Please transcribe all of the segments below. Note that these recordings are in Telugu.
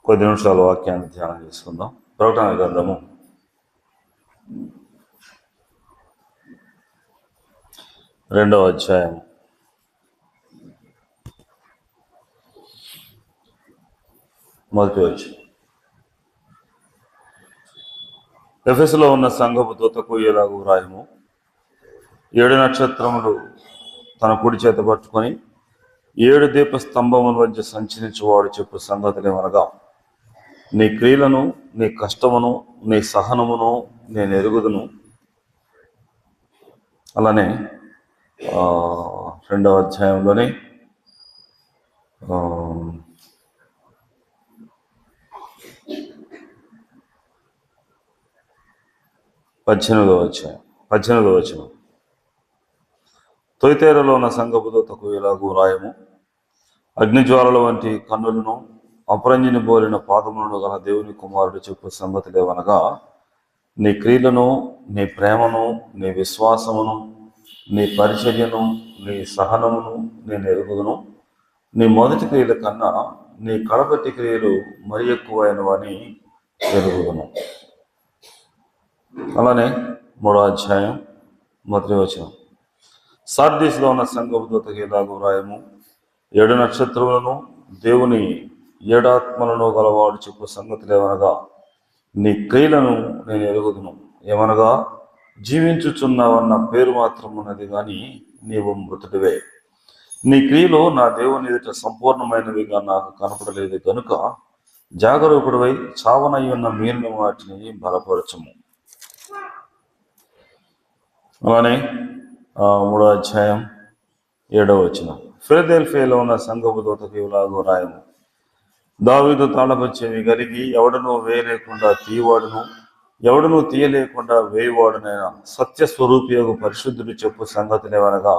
కొద్ది నిమిషాలు వాక్యాన్ని ధ్యానం చేసుకుందాం. ప్రకటన గ్రంథము 2వ అధ్యాయం 1వ వచనం. ఎఫెసులో ఉన్న సంఘపు దూతకు ఇలాగు వ్రాయము, 7 నక్షత్రములు తన కుడి చేత పట్టుకొని 7 దీప స్తంభముల మధ్య సంచరించువాడు చెప్పు సంగతులేమనగా, నీ క్రియలను, నీ కష్టమును, నీ సహనమును నేను ఎరుగుదును. అలానే 2వ అధ్యాయంలోని 18వ వచనం. తొయితేరలో ఉన్న సంఘపు దూతకు ఇలాగు వ్రాయము, అగ్నిజ్వాలల వంటి కన్నులను, అపరంజిని బోలిన పాదములను గల దేవుని కుమారుడు చెప్పు సంగతులేవనగా, నీ క్రియలను, నీ ప్రేమను, నీ విశ్వాసమును, నీ పరిచర్యను, నీ సహనమును నేను ఎరుగుదును. నీ మొదటి క్రియల కన్నా నీ కడపటి క్రియలు మరి ఎక్కువైనవని ఎరుగుదును. అలానే 3వ అధ్యాయం 1వ వచనం. సార్దీస్లో ఉన్న సంఘపు దూతకు ఇలాగు వ్రాయము, 7 నక్షత్రములను, దేవుని 7 ఆత్మలను గలవాడు చెప్పు సంగతులేవనగా, నీ క్రియలను నేను ఎరుగుదును. ఏమనగా, జీవించుచున్నావన్న పేరు మాత్రం ఉన్నది కానీ నీవు మృతుడివే. నీ క్రియలు నా దేవుని ఎదుట సంపూర్ణమైనవిగా నాకు కనపడలేదు కనుక జాగరూకుడివై చావనయ్యున్న మీరిన వాటిని బలపరచము. అలానే 3వ అధ్యాయం 7వ వచనం. ఫిలదెల్ఫియాలో ఉన్న సంఘపు దూతకు ఇలాగు రాయము, దావీదు తాళపు చెవి కలిగి ఎవడనూ వేయలేకుండా తీయవాడును, ఎవడనూ తీయలేకుండా వేయవాడునైనా సత్యస్వరూపియగు పరిశుద్ధుడు చెప్పు సంగతులేవనగా,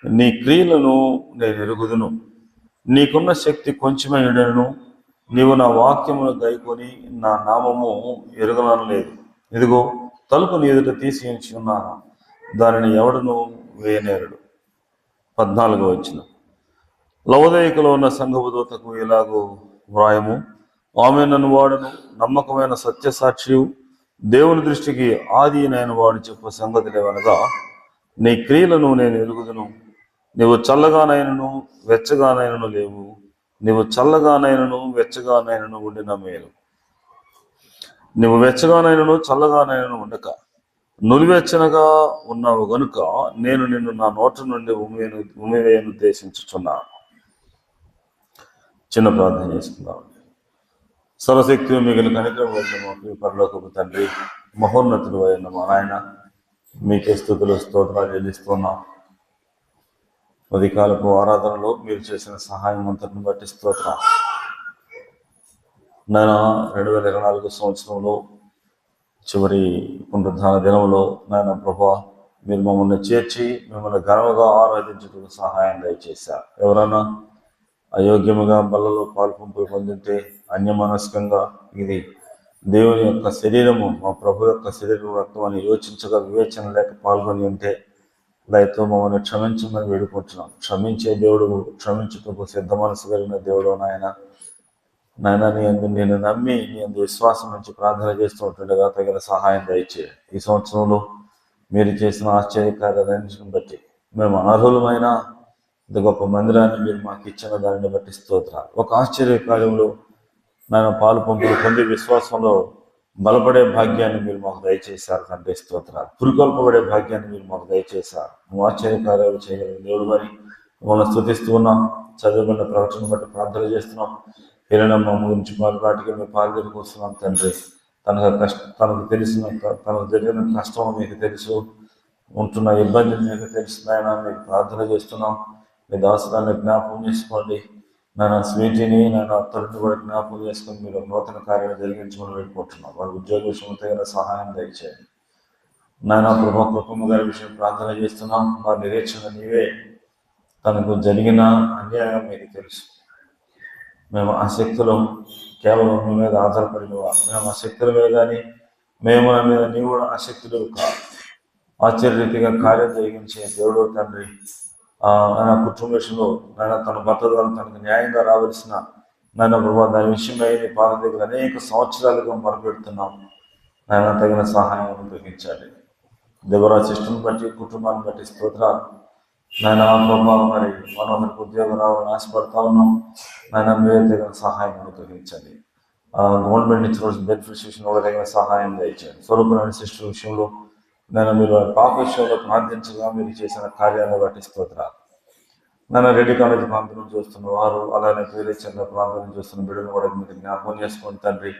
నీ క్రియలను నేను ఎరుగుదును. నీకున్న శక్తి కొంచెమైనను నీవు నా వాక్యమును గైకొని నా నామము ఎరుగనలేదు. ఇదిగో, తలుపు నీ ఎదుట తీసి ఉంచి ఉన్నాను, దానిని ఎవడను వేయనేరుడు. 14వ వచనం. లవోదికలో ఉన్న సంఘపు దూతకు ఇలాగు వ్రాయము, ఆమె నన్ను వాడును, నమ్మకమైన సత్యసాక్షియు, దేవుని దృష్టికి ఆది అయిన వాడు చెప్పు సంగతులేవనగా, నీ క్రియలను నేను ఎరుగుదును. నీవు చల్లగానైనను వెచ్చగానైనను లేవు, నీవు చల్లగానైనను వెచ్చగానైనను ఉండిన మేలు. నువ్వు వెచ్చగానైనను చల్లగానైనను ఉండక నులివెచ్చనగా ఉన్నావు గనుక నేను నిన్ను నా నోట నుండి ఉమివేయను ఉద్దేశించుచున్నాను. చిన్న ప్రార్థన చేసుకుందాం. సర్వశక్తి మిగిలిన కనికరము పరలోకపు తండ్రి, మహోన్నతుడు అయిన మా నాయన, మీకే స్తుతులు స్తోత్రాలు చెల్లిస్తున్నాం. ఉదయకాలపు ఆరాధనలో మీరు చేసిన సహాయం అంతటిని బట్టి స్తోత్రం. నేను 2024 సంవత్సరంలో చివరి పునరుద్ధాన దినంలో నాయన ప్రభా, మీరు మమ్మల్ని చేర్చి మిమ్మల్ని ఘనముగా ఆరాధించుటకు సహాయం దయచేశారు. ఎవరైనా అయోగ్యముగా బల్లలో పాల్పంపులు పొందితే, అన్యమనస్కంగా ఇది దేవుని యొక్క శరీరము, మా ప్రభు యొక్క శరీరం రక్తం అని యోచించగా వివేచన లేక పాల్గొని ఉంటే దయతో మమ్మల్ని క్షమించమని వేడుకుంటున్నాం. క్షమించే దేవుడు, క్షమించుటకు సిద్ధ మనసు కలిగిన దేవుడు నాయన. నీ అందు నేను నమ్మి నీ అందు విశ్వాసం నుంచి ప్రార్థన చేస్తూ ఉంటుండగా తగిన సహాయం దయచేయండి. ఈ సంవత్సరంలో మీరు చేసిన ఆశ్చర్యకార్యాలన్నింటిని బట్టి మేము అనర్హులమైన ఇంత గొప్ప మందిరాన్ని మీరు మాకు ఇచ్చిన దానిని బట్టి స్తోత్రాలు. ఒక ఆశ్చర్యకార్యంలో నేను పాలు పంపులు పొంది విశ్వాసంలో బలపడే భాగ్యాన్ని మీరు మాకు దయచేశారు తండ్రి, స్తోత్రాలు. పురికొల్పబడే భాగ్యాన్ని మీరు మాకు దయచేశారు. నువ్వు ఆశ్చర్యకార్యాలు చేయగలిగిన దేవుడు మరి మమ్మల్ని స్తుతిస్తూ ఉన్నాం. చదువుకున్న ప్రవచనం బట్టి ప్రార్థన చేస్తున్నాం. హీరణమ్మ గురించి పాల్గొనాటికి మేము పాల్గొనికి వస్తున్నాం తండ్రి. తనకు తెలిసిన, తనకు జరిగిన కష్టం మీకు తెలుసు, ఉంటున్న ఇబ్బంది మీకు తెలుస్తున్నాయన మీకు ప్రార్థన చేస్తున్నాం. మీ దాసరాన్ని జ్ఞాపకం చేసుకోండి నాన్న. స్వీటీని నాన్న అత్తడిని కూడా జ్ఞాపకం చేసుకొని మీరు నూతన కార్యాలు జరిగించమని వేడుకుంటున్నాం. వాళ్ళ ఉద్యోగ విషయంలో తగిన సహాయం దయచేయండి నాయన. ప్రభా కుటుంబ గారి విషయం ప్రార్థన చేస్తున్నాం. వారి నిరీక్షణ నీవే. తనకు జరిగిన అన్యాయం మీకు తెలుసు. మేము ఆ శక్తులు కేవలం మీ మీద ఆధారపడినవా? మేము ఆ శక్తుల మీద కానీ మేము మీద నీవు కూడా ఆసక్తులు కాదు. ఆశ్చర్యరీతిగా కార్యం జరిగించే దేవుడు తండ్రి. ఆయన కుటుంబ విషయంలో నాయన తన భర్త ద్వారా తనకు న్యాయంగా రావాల్సిన నాయన ప్రభావ దాని విషయమై నీ పాద దగ్గర అనేక సంవత్సరాలుగా మొరపెడుతున్నాం. నాయన తగిన సహాయం అనుగ్రహించాలి. దేవరాజు ఇష్టం బట్టి కుటుంబాన్ని బట్టి స్తోత్రాలు. నాయన ప్రభావ మరి మనోహరికి ఉద్యోగం రావాలని ఆశపడతా ఉన్నాం. నాయన మీరే తగిన సహాయం అనుగ్రహించండి. గవర్నమెంట్ నుంచి రోజు బెనిఫిట్స్ విషయంలో కూడా తగిన సహాయం దయచేయండి. స్వరూపమైన సిస్టర్ విషయంలో నేను మీరు పాప విషయంలో ప్రార్థించగా మీరు చేసిన కార్యాలను బట్టి స్తోత్రాలు. నన్ను రెడ్డి కాలేజీ ప్రాంతం చూస్తున్న వారు, అలానే పేరెచ్చంద ప్రాంతం చూస్తున్న బిడ్డను కూడా మీరు జ్ఞాపకం చేసుకోండి తండ్రి.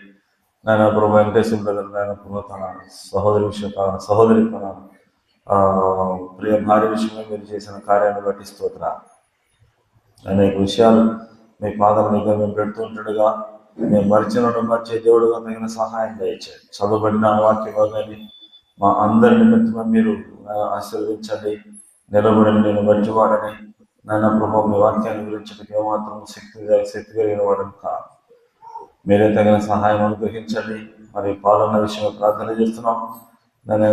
నాయన ప్రభు వెంకటేశ్వర బ్రదర్ నాయన ప్రభు తన సహోదరి విషయం సహోదరి తన ప్రియ భార్య విషయంలో మీరు చేసిన కార్యాన్ని బట్టి స్తోత్రాలు. అనేక విషయాలు మీ పాదం దగ్గర మేము పెడుతుంటాడుగా మేము మర్చే దేవుడుగా తగిన సహాయం దయచేయండి. చదవబడిన వాక్య భాగాన్ని మా అందరి నిమిత్తం మీరు ఆశీర్వదించండి. నిలబడిన నేను మంచివాడని నాయన ప్రభావం మీ వాక్యాన్ని గురించి ఏమాత్రం శక్తి కలిగిన వాడని కాదు. మీరే తగిన సహాయం అనుగ్రహించండి. మరి పాలన విషయంలో ప్రార్థన చేస్తున్నాం. నేను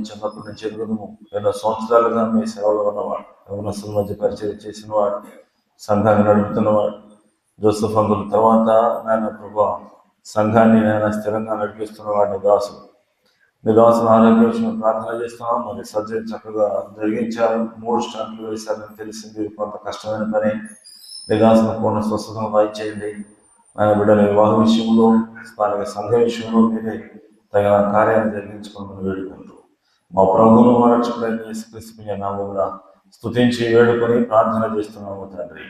చిన్నప్పటి నుంచి ఎదుగుదాము. ఎన్నో సంవత్సరాలుగా మీ సేవలో ఉన్నవాడు, యవనస్తుల మధ్య పరిచయం చేసిన వాడు, సంఘాన్ని నడుపుతున్నవాడు. జోసెఫ్ అంకుల తర్వాత నాయన ప్రభా సంఘాన్ని నేను స్థిరంగా నడిపిస్తున్న వాడిని దాసులు. మీ దాసులు ఆరోగ్య విషయంలో ప్రార్థన చేస్తున్నాం. మరి సర్జరీ చక్కగా జరిగించారు. 3 స్టంట్లు వేశారని తెలిసింది. కొంత కష్టమైన పని. మీ దాసులు పూర్ణ స్వస్థతను వాయిచేయండి. ఆయన బిడ్డల వివాహ విషయంలో, స్థానిక సంఘ విషయంలో మీరే తగిన కార్యాన్ని జరిగించుకోమని వేడుకుంటూ మా ప్రభువును మా రక్షకుడైన యేసుక్రీస్తు నామమున స్తుతించి వేడుకొని ప్రార్థన చేస్తున్నాము తండ్రి.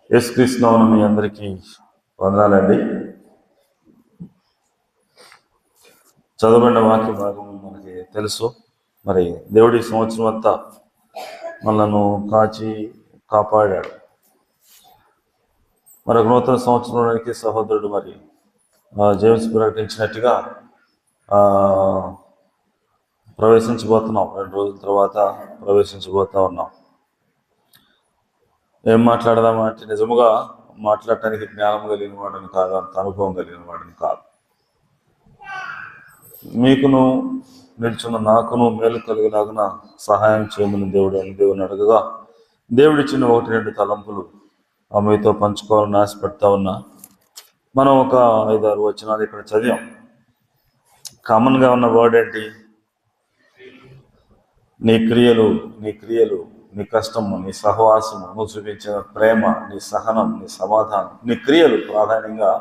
యేసుక్రీస్తు నామమున మీ అందరికీ వందనాలండి. చదవబడిన వాక్య భాగం మనకి తెలుసు. మరి దేవుడి సంవత్సరం అంతా మనను కాచి కాపాడాడు. మరొక నూతన సంవత్సరానికి సహోదరుడు మరి జేమ్స్ ప్రకటించినట్టుగా ప్రవేశించబోతున్నాం. 2 రోజుల తర్వాత ప్రవేశించబోతా ఉన్నాం. ఏం మాట్లాడదామంటే నిజముగా మాట్లాడటానికి జ్ఞానం కలిగిన వాడిని కాదు, అంత అనుభవం కలిగిన వాడిని కాదు. మీకును నిల్చున్న నాకును మేలు కలిగిలాగున సహాయం చేయమని దేవుని అడగగా దేవుడిచ్చిన 1-2 తలంపులు మీతో పంచుకోవాలని ఆశపడతా ఉన్నా. మనం ఒక 5-6 వచనాలు ఇక్కడ చదివాం. కామన్గా ఉన్న వర్డ్ ఏంటి? నీ క్రియలు, నీ కష్టము, నీ సహవాసము, నువ్వు చూపించిన ప్రేమ, నీ సహనం, నీ సమాధానం, నీ క్రియలు. ప్రాధాన్యంగా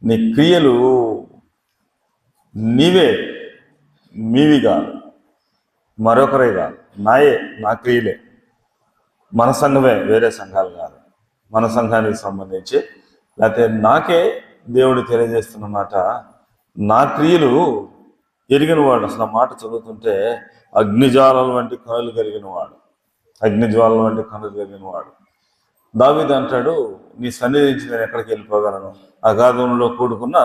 నీ క్రియలు నీవే, మీవి కాదు, మరొకరే కాదు, నా క్రియలే. మన సంఘమే, వేరే సంఘాలు కాదు. మన సంఘానికి సంబంధించి లేకపోతే నాకే దేవుడు తెలియజేస్తున్న మాట, నా క్రియలు ఎరిగిన వాడు. అసలు మాట చదువుతుంటే అగ్నిజ్వాలల వంటి కనులు కలిగిన వాడు, దావీదు అంటాడు, నీ సన్నిధి నుంచి నేను ఎక్కడికి వెళ్ళిపోగలను? అగాధంలో కూడుకున్న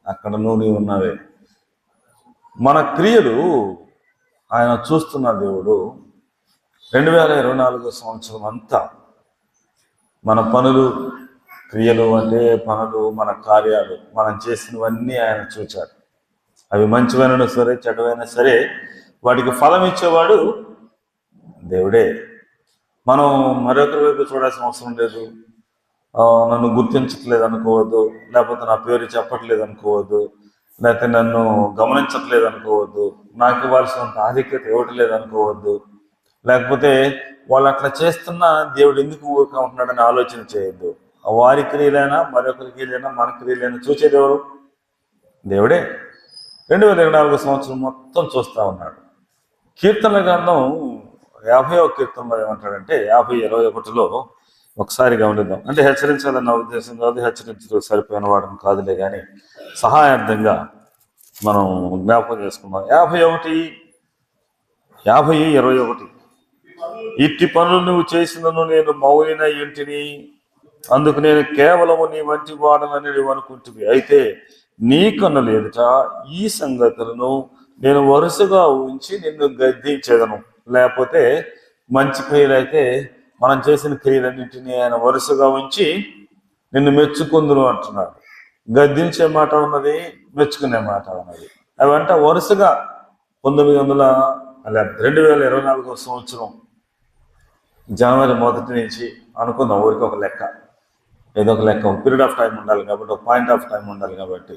అక్కడ నీవు ఉన్నావే. మన క్రియలు ఆయన చూస్తున్న దేవుడు. 2024 సంవత్సరం అంతా మన పనులు, క్రియలు అంటే పనులు, మన కార్యాలు, మనం చేసినవన్నీ ఆయన చూచాడు. అవి మంచివైనా సరే, చెడ్డవైనా సరే, వాటికి ఫలం ఇచ్చేవాడు దేవుడే. మనం మరొకరి వైపు చూడాల్సిన అవసరం లేదు. నన్ను గుర్తించట్లేదు అనుకోవద్దు, లేకపోతే నా పేరు చెప్పట్లేదు అనుకోవద్దు, లేకపోతే నన్ను గమనించట్లేదు అనుకోవద్దు, నాకు ఇవ్వాల్సినంత ఆధిక్యత ఇవ్వట్లేదు అనుకోవద్దు, లేకపోతే వాళ్ళు అట్లా చేస్తున్నా దేవుడు ఎందుకు ఊరిక ఉంటున్నాడని ఆలోచన చేయొద్దు. వారి క్రియలైనా, మరొకరి క్రియలైనా, మన క్రియలైనా చూసేది ఎవరు? దేవుడే. 2024 సంవత్సరం మొత్తం చూస్తూ ఉన్నాడు. కీర్తనల గ్రంథం 50వ కీర్తనలో ఏమంటాడంటే 50:21లో ఒకసారి గమనిద్దాం. అంటే హెచ్చరించాలన్న ఉద్దేశం కాదు, హెచ్చరించడానికి సరిపోయిన వాడని కాదులే, కానీ సహాయార్థంగా మనం జ్ఞాపకం చేసుకుందాం. 50:21 ఇట్టి పనులు నువ్వు చేసినను నేను మౌలిన ఇంటిని, అందుకు నేను కేవలము నీ వంటి వాడనని నువ్వు అనుకుంటువి. అయితే నీ కన్నులు ఎదుట ఈ సంగతులను నేను వరుసగా ఉంచి నిన్ను గద్దించేదను. లేకపోతే మంచి క్రియలైతే మనం చేసిన క్రియలన్నింటినీ ఆయన వరుసగా ఉంచి నిన్ను మెచ్చుకుందును అంటున్నాడు. గద్దించే మాట ఉన్నది, మెచ్చుకునే మాట ఉన్నది. అవంట వరుసగా లేకపోతే 2024 సంవత్సరం జనవరి 1 నుంచి అనుకుందాం, ఊరికి ఒక లెక్క, ఏదో ఒక లెక్క, ఒక పీరియడ్ ఆఫ్ టైం ఉండాలి కాబట్టి, ఒక పాయింట్ ఆఫ్ టైం ఉండాలి కాబట్టి,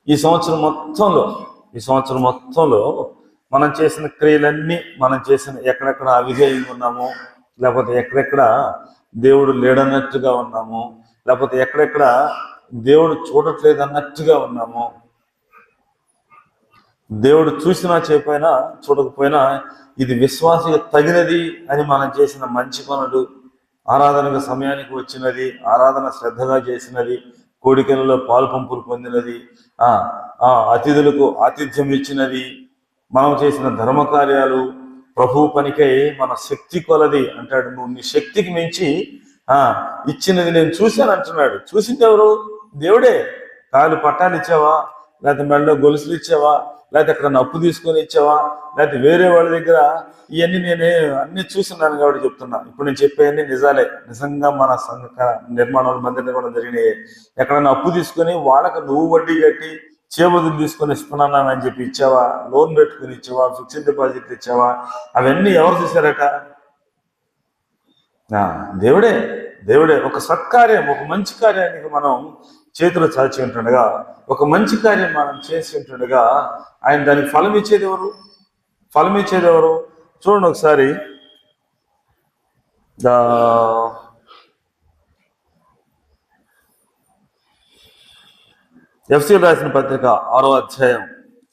ఈ సంవత్సరం మొత్తంలో మనం చేసిన క్రియలన్నీ, మనం చేసిన ఎక్కడెక్కడ అవిధేయంగా ఉన్నామో, లేకపోతే ఎక్కడెక్కడ దేవుడు లేడన్నట్టుగా ఉన్నాము, లేకపోతే ఎక్కడెక్కడ దేవుడు చూడట్లేదు అన్నట్టుగా ఉన్నాము, దేవుడు చూసినా చేయకపోయినా చూడకపోయినా ఇది విశ్వాసకి తగినది అని మనం చేసిన మంచి పనులు, ఆరాధనకు సమయానికి వచ్చినది, ఆరాధన శ్రద్ధగా చేసినది, కోడికలలో పాలు పంపులు పొందినది, అతిథులకు ఆతిథ్యం ఇచ్చినది, మనం చేసిన ధర్మకార్యాలు, ప్రభు పనికై మన శక్తి కొలది అంటాడు. నువ్వు నీ శక్తికి మించి ఇచ్చినది నేను చూశాను అంటున్నాడు. చూసింది ఎవరు? దేవుడే. కాలు పట్టాలు ఇచ్చావా, లేకపోతే మెడలో గొలుసులు ఇచ్చావా, లేకపోతే ఎక్కడ అప్పు తీసుకొని ఇచ్చావా, లేకపోతే వేరే వాళ్ళ దగ్గర, ఇవన్నీ నేనే అన్ని చూస్తున్నాను కాబట్టి చెప్తున్నా. ఇప్పుడు నేను చెప్పేవన్నీ నిజాలే, నిజంగా మన సంఘ నిర్మాణాలు, మందిర నిర్మాణం జరిగినాయి. ఎక్కడైనా అప్పు తీసుకొని వాళ్ళకి నువ్వు వడ్డీ కట్టి చేబదులు తీసుకొని ఇస్తున్నానని చెప్పి ఇచ్చావా, లోన్ పెట్టుకుని ఇచ్చావా, ఫిక్స్డ్ డిపాజిట్ ఇచ్చావా, అవన్నీ ఎవరు చూశారట? దేవుడే. ఒక సత్కార్యం, ఒక మంచి కార్యానికి మనం చేతులు చాచి ఉంటుండగా, ఒక మంచి కార్యం మనం చేసి ఉంటుండగా ఆయన దానికి ఫలం ఇచ్చేది ఎవరు? చూడండి ఒకసారి, ఎఫ్సీలు రాసిన పత్రిక 6వ అధ్యాయం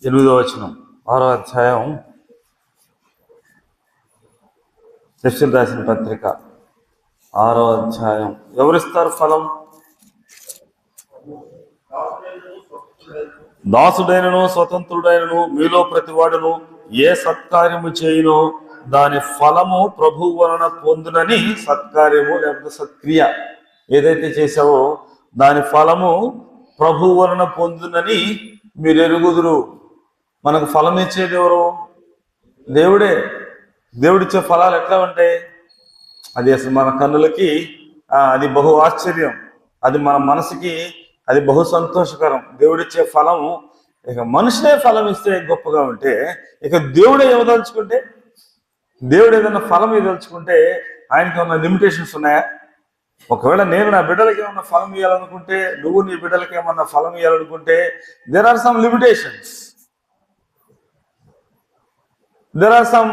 8వ వచనం. 6వ అధ్యాయం ఎఫ్సీలు రాసిన పత్రిక 6వ అధ్యాయం. ఎవరిస్తారు ఫలం? దాసుడైనను స్వతంత్రుడైనను మీలో ప్రతివాడును ఏ సత్కార్యము చేయునో దాని ఫలము ప్రభు వలన పొందునని. సత్కార్యము లేకపోతే సత్క్రియ ఏదైతే చేసావో దాని ఫలము ప్రభు వలన పొందునని మీరు ఎరుగుదురు. మనకు ఫలం ఇచ్చేది ఎవరు? దేవుడే. దేవుడిచ్చే ఫలాలు ఎట్లా ఉంటాయి? అది అసలు మన కన్నులకి అది బహు ఆశ్చర్యం, అది మన మనసుకి అది బహు సంతోషకరం. దేవుడిచ్చే ఫలము, ఇక మనిషినే ఫలం ఇస్తే గొప్పగా ఉంటే, ఇక దేవుడే ఇవ్వదలుచుకుంటే, దేవుడు ఏదైనా ఫలం ఇవ్వదలుచుకుంటే ఆయనకి ఉన్న లిమిటేషన్స్ ఉన్నాయా? ఒకవేళ నేను నా బిడ్డలకి ఏమన్నా ఫలం ఇవ్వాలనుకుంటే, నువ్వు నీ బిడ్డలకి ఏమన్నా ఫలం ఇవ్వాలనుకుంటే, there are some limitations, there are some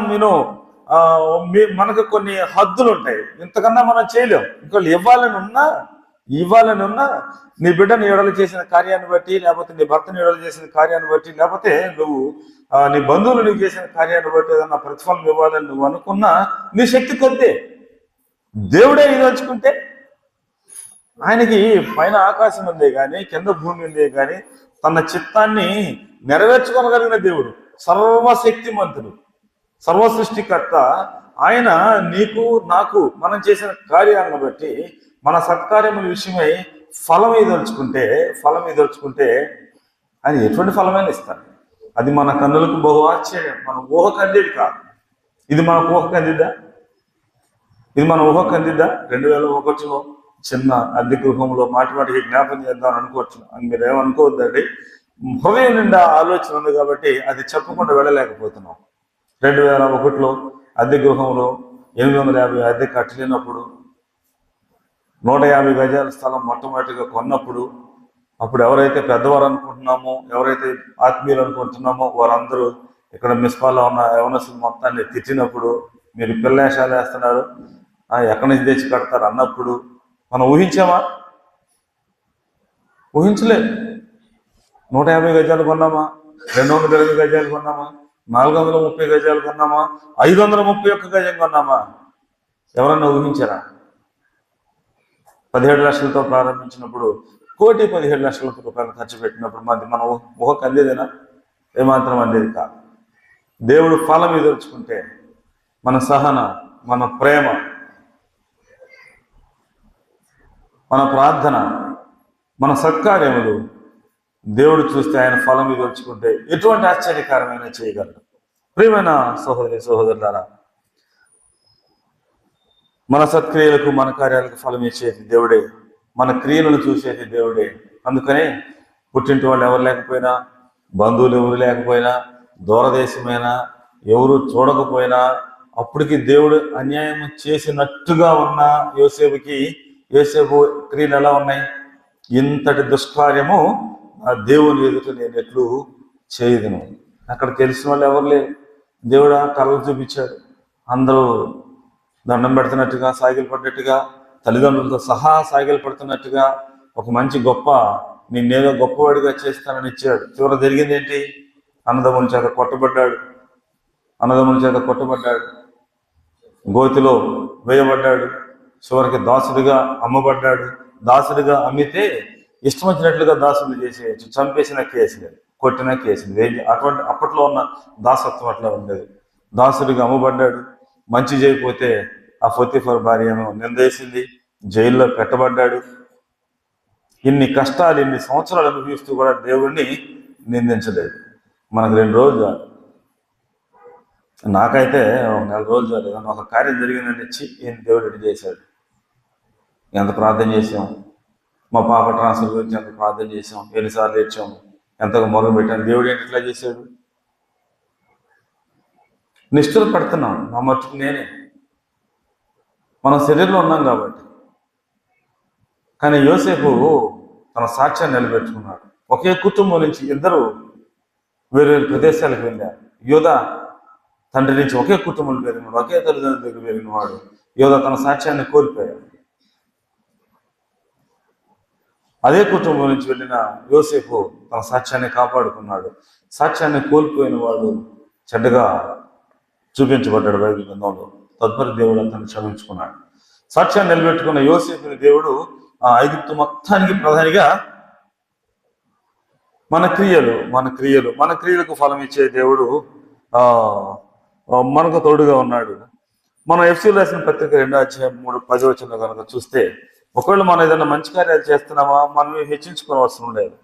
మనకు కొన్ని హద్దులు ఉంటాయి. ఇంతకన్నా మనం చేయలేం. ఇంకోళ్ళు ఇవ్వాలని ఉన్నా నీ బిడ్డని ఎడలు చేసిన కార్యాన్ని బట్టి, లేకపోతే నీ భర్తని ఎడలు చేసిన కార్యాన్ని బట్టి, లేకపోతే నువ్వు నీ బంధువులు నువ్వు చేసిన కార్యాన్ని బట్టి ఏదన్నా ప్రతిఫలం ఇవ్వాలని నువ్వు అనుకున్నా నీ శక్తి కొద్దే. దేవుడే ఇదలుచుకుంటే, ఆయనకి పైన ఆకాశం ఉందే కానీ, కింద భూమి ఉందే కానీ, తన చిత్తాన్ని నెరవేర్చుకోగలిగిన దేవుడు, సర్వశక్తిమంతుడు, సర్వ సృష్టికర్త. ఆయన నీకు నాకు మనం చేసిన కార్యాలను బట్టి, మన సత్కార్యముల విషయమై ఫలం ఇదలుచుకుంటే ఆయన ఎటువంటి ఫలమైనా ఇస్తాడు. అది మన కన్నులకు బహు ఆశ్చర్యం, మన ఊహకు అందేది కాదు. ఇది మనకు ఊహకు అందిద్దా? 2001లో చిన్న అద్దె గృహంలో మాటికి జ్ఞాపకం చేద్దామని అనుకోవచ్చు. మీరేమనుకోవద్దండి, హృదయం నిండా ఆలోచన ఉంది కాబట్టి అది చెప్పకుండా వెళ్ళలేకపోతున్నాం. 2001లో అద్దె గృహంలో 850 అద్దె కట్టలేనప్పుడు, 150 గజాల స్థలం మొట్టమొదటిగా కొన్నప్పుడు, అప్పుడు ఎవరైతే పెద్దవారు అనుకుంటున్నామో, ఎవరైతే ఆత్మీయులు అనుకుంటున్నామో వారందరూ ఇక్కడ మిస్పాల్లో ఉన్న యవనస్తులు మొత్తాన్ని తిట్టినప్పుడు, మీరు పిల్లేషాలు వేస్తున్నారు, ఎక్కడి నుంచి తెచ్చి కడతారు అన్నప్పుడు మనం ఊహించామా? ఊహించలేదు. 150 గజాలు కొన్నామా? 220 గజాలు కొన్నామా? 430 గజాలు కొన్నామా? 531 గజం కొన్నామా? ఎవరన్నా ఊహించారా? 17 లక్షలతో ప్రారంభించినప్పుడు 1,17,00,000 ఖర్చు పెట్టినప్పుడు మన ఊహకు అందేదేనా? ఏమాత్రం అందేది కాదు. దేవుడు ఫలం ఎదుర్చుకుంటే మన సహన, మన ప్రేమ, మన ప్రార్థన, మన సత్కార్యములు దేవుడు చూస్తే ఆయన ఫలం ఎదుర్చుకుంటే ఎటువంటి ఆశ్చర్యకరమైన చేయగలరు. ప్రియమైన సహోదరులారా, మన సత్క్రియలకు మన కార్యాలకు ఫలం ఇచ్చేది దేవుడే, మన క్రియలను చూసేది దేవుడే. అందుకనే పుట్టింటి వాళ్ళు ఎవరు లేకపోయినా, బంధువులు ఎవరు లేకపోయినా, దూరదేశమైనా, ఎవరు చూడకపోయినా అప్పటికి దేవుడు అన్యాయం చేసినట్టుగా ఉన్న యోసేపు క్రియలు ఎలా ఉన్నాయి? ఇంతటి దుష్కార్యము ఆ దేవుని ఎదుట నేను ఎట్లు చేయదును. అక్కడ తెలిసిన వాళ్ళు ఎవరు లేరు. దేవుడు కళ్ళు చూపించాడు. అందరూ దండం పెడుతున్నట్టుగా, సాగిలు పడ్డట్టుగా, తల్లిదండ్రులతో సహా సాగిలు పడుతున్నట్టుగా, ఒక మంచి గొప్ప నిన్నేదో గొప్పవాడిగా చేస్తానని ఇచ్చాడు. చివర జరిగింది ఏంటి? అన్నదమ్ముల చేత కొట్టబడ్డాడు, గోతిలో వేయబడ్డాడు, చివరికి దాసుడిగా అమ్మబడ్డాడు. దాసుడిగా అమ్మితే ఇష్టం వచ్చినట్లుగా దాసుడు చేసేయచ్చు. చంపేసిన కేసు లేదు, కొట్టిన కేసు లేదు. అటువంటి అప్పట్లో ఉన్న దాసత్వం అట్లా ఉండేది. దాసుడిగా అమ్మబడ్డాడు. మంచి చేయకపోతే ఆ పొతిఫర్ భార్యను నిందేసింది, జైల్లో పెట్టబడ్డాడు. ఇన్ని కష్టాలు, ఇన్ని సంవత్సరాలు అనుభవిస్తూ కూడా దేవుడిని నిందించలేదు. మనకు 2 రోజులు చాలు. నాకైతే ఒక 4 రోజులు చాలు. ఏదన్నా ఒక కార్యం జరిగిందని ఈయన దేవుడు ఎటు చేశాడు, ఎంత ప్రార్థన చేసాం, మా పాప ట్రాన్స్ఫర్ గురించి ఎంత ప్రార్థన చేసాం, ఎన్నిసార్లు ఇచ్చాము, ఎంతగా మొదలు పెట్టాను. దేవుడు ఏంటి ఇట్లా చేశాడు? నిష్ఠలు పెడుతున్నాం నా మట్టుకు నేనే. మనం శరీరంలో ఉన్నాం కాబట్టి. కానీ యోసేపు తన సాక్ష్యాన్ని నిలబెట్టుకున్నాడు. ఒకే కుటుంబం నుంచి ఇద్దరు వేరు ప్రదేశాలకు వెళ్ళారు. యోధా తండ్రి నుంచి ఒకే కుటుంబంలో పెరిగినాడు, ఒకే తల్లిదండ్రుల దగ్గర పెరిగిన వాడు. యోధా తన సాక్ష్యాన్ని కోల్పోయాడు. అదే కుటుంబం నుంచి వెళ్ళిన యోసేపు తన సాక్ష్యాన్ని కాపాడుకున్నాడు. సాక్ష్యాన్ని కోల్పోయిన వాడు చెడ్డగా చూపించబడ్డాడు బైబిల్ గ్రంథంలో. తదుపరి దేవుడు అతన్ని క్షమించుకున్నాడు. సాక్ష్యాన్ని నిలబెట్టుకున్న యోసేపుని దేవుడు ఆ ఐగుప్తు మొత్తానికి ప్రధానిగా మన క్రియలకు ఫలం ఇచ్చే దేవుడు మనకు తోడుగా ఉన్నాడు. మనం ఎఫ్సీలు రాసిన పత్రిక 2:3-10 కనుక చూస్తే, ఒకవేళ మనం ఏదైనా మంచి కార్యాలు చేస్తున్నామా, మనం హెచ్చించుకునే అవసరం లేదు.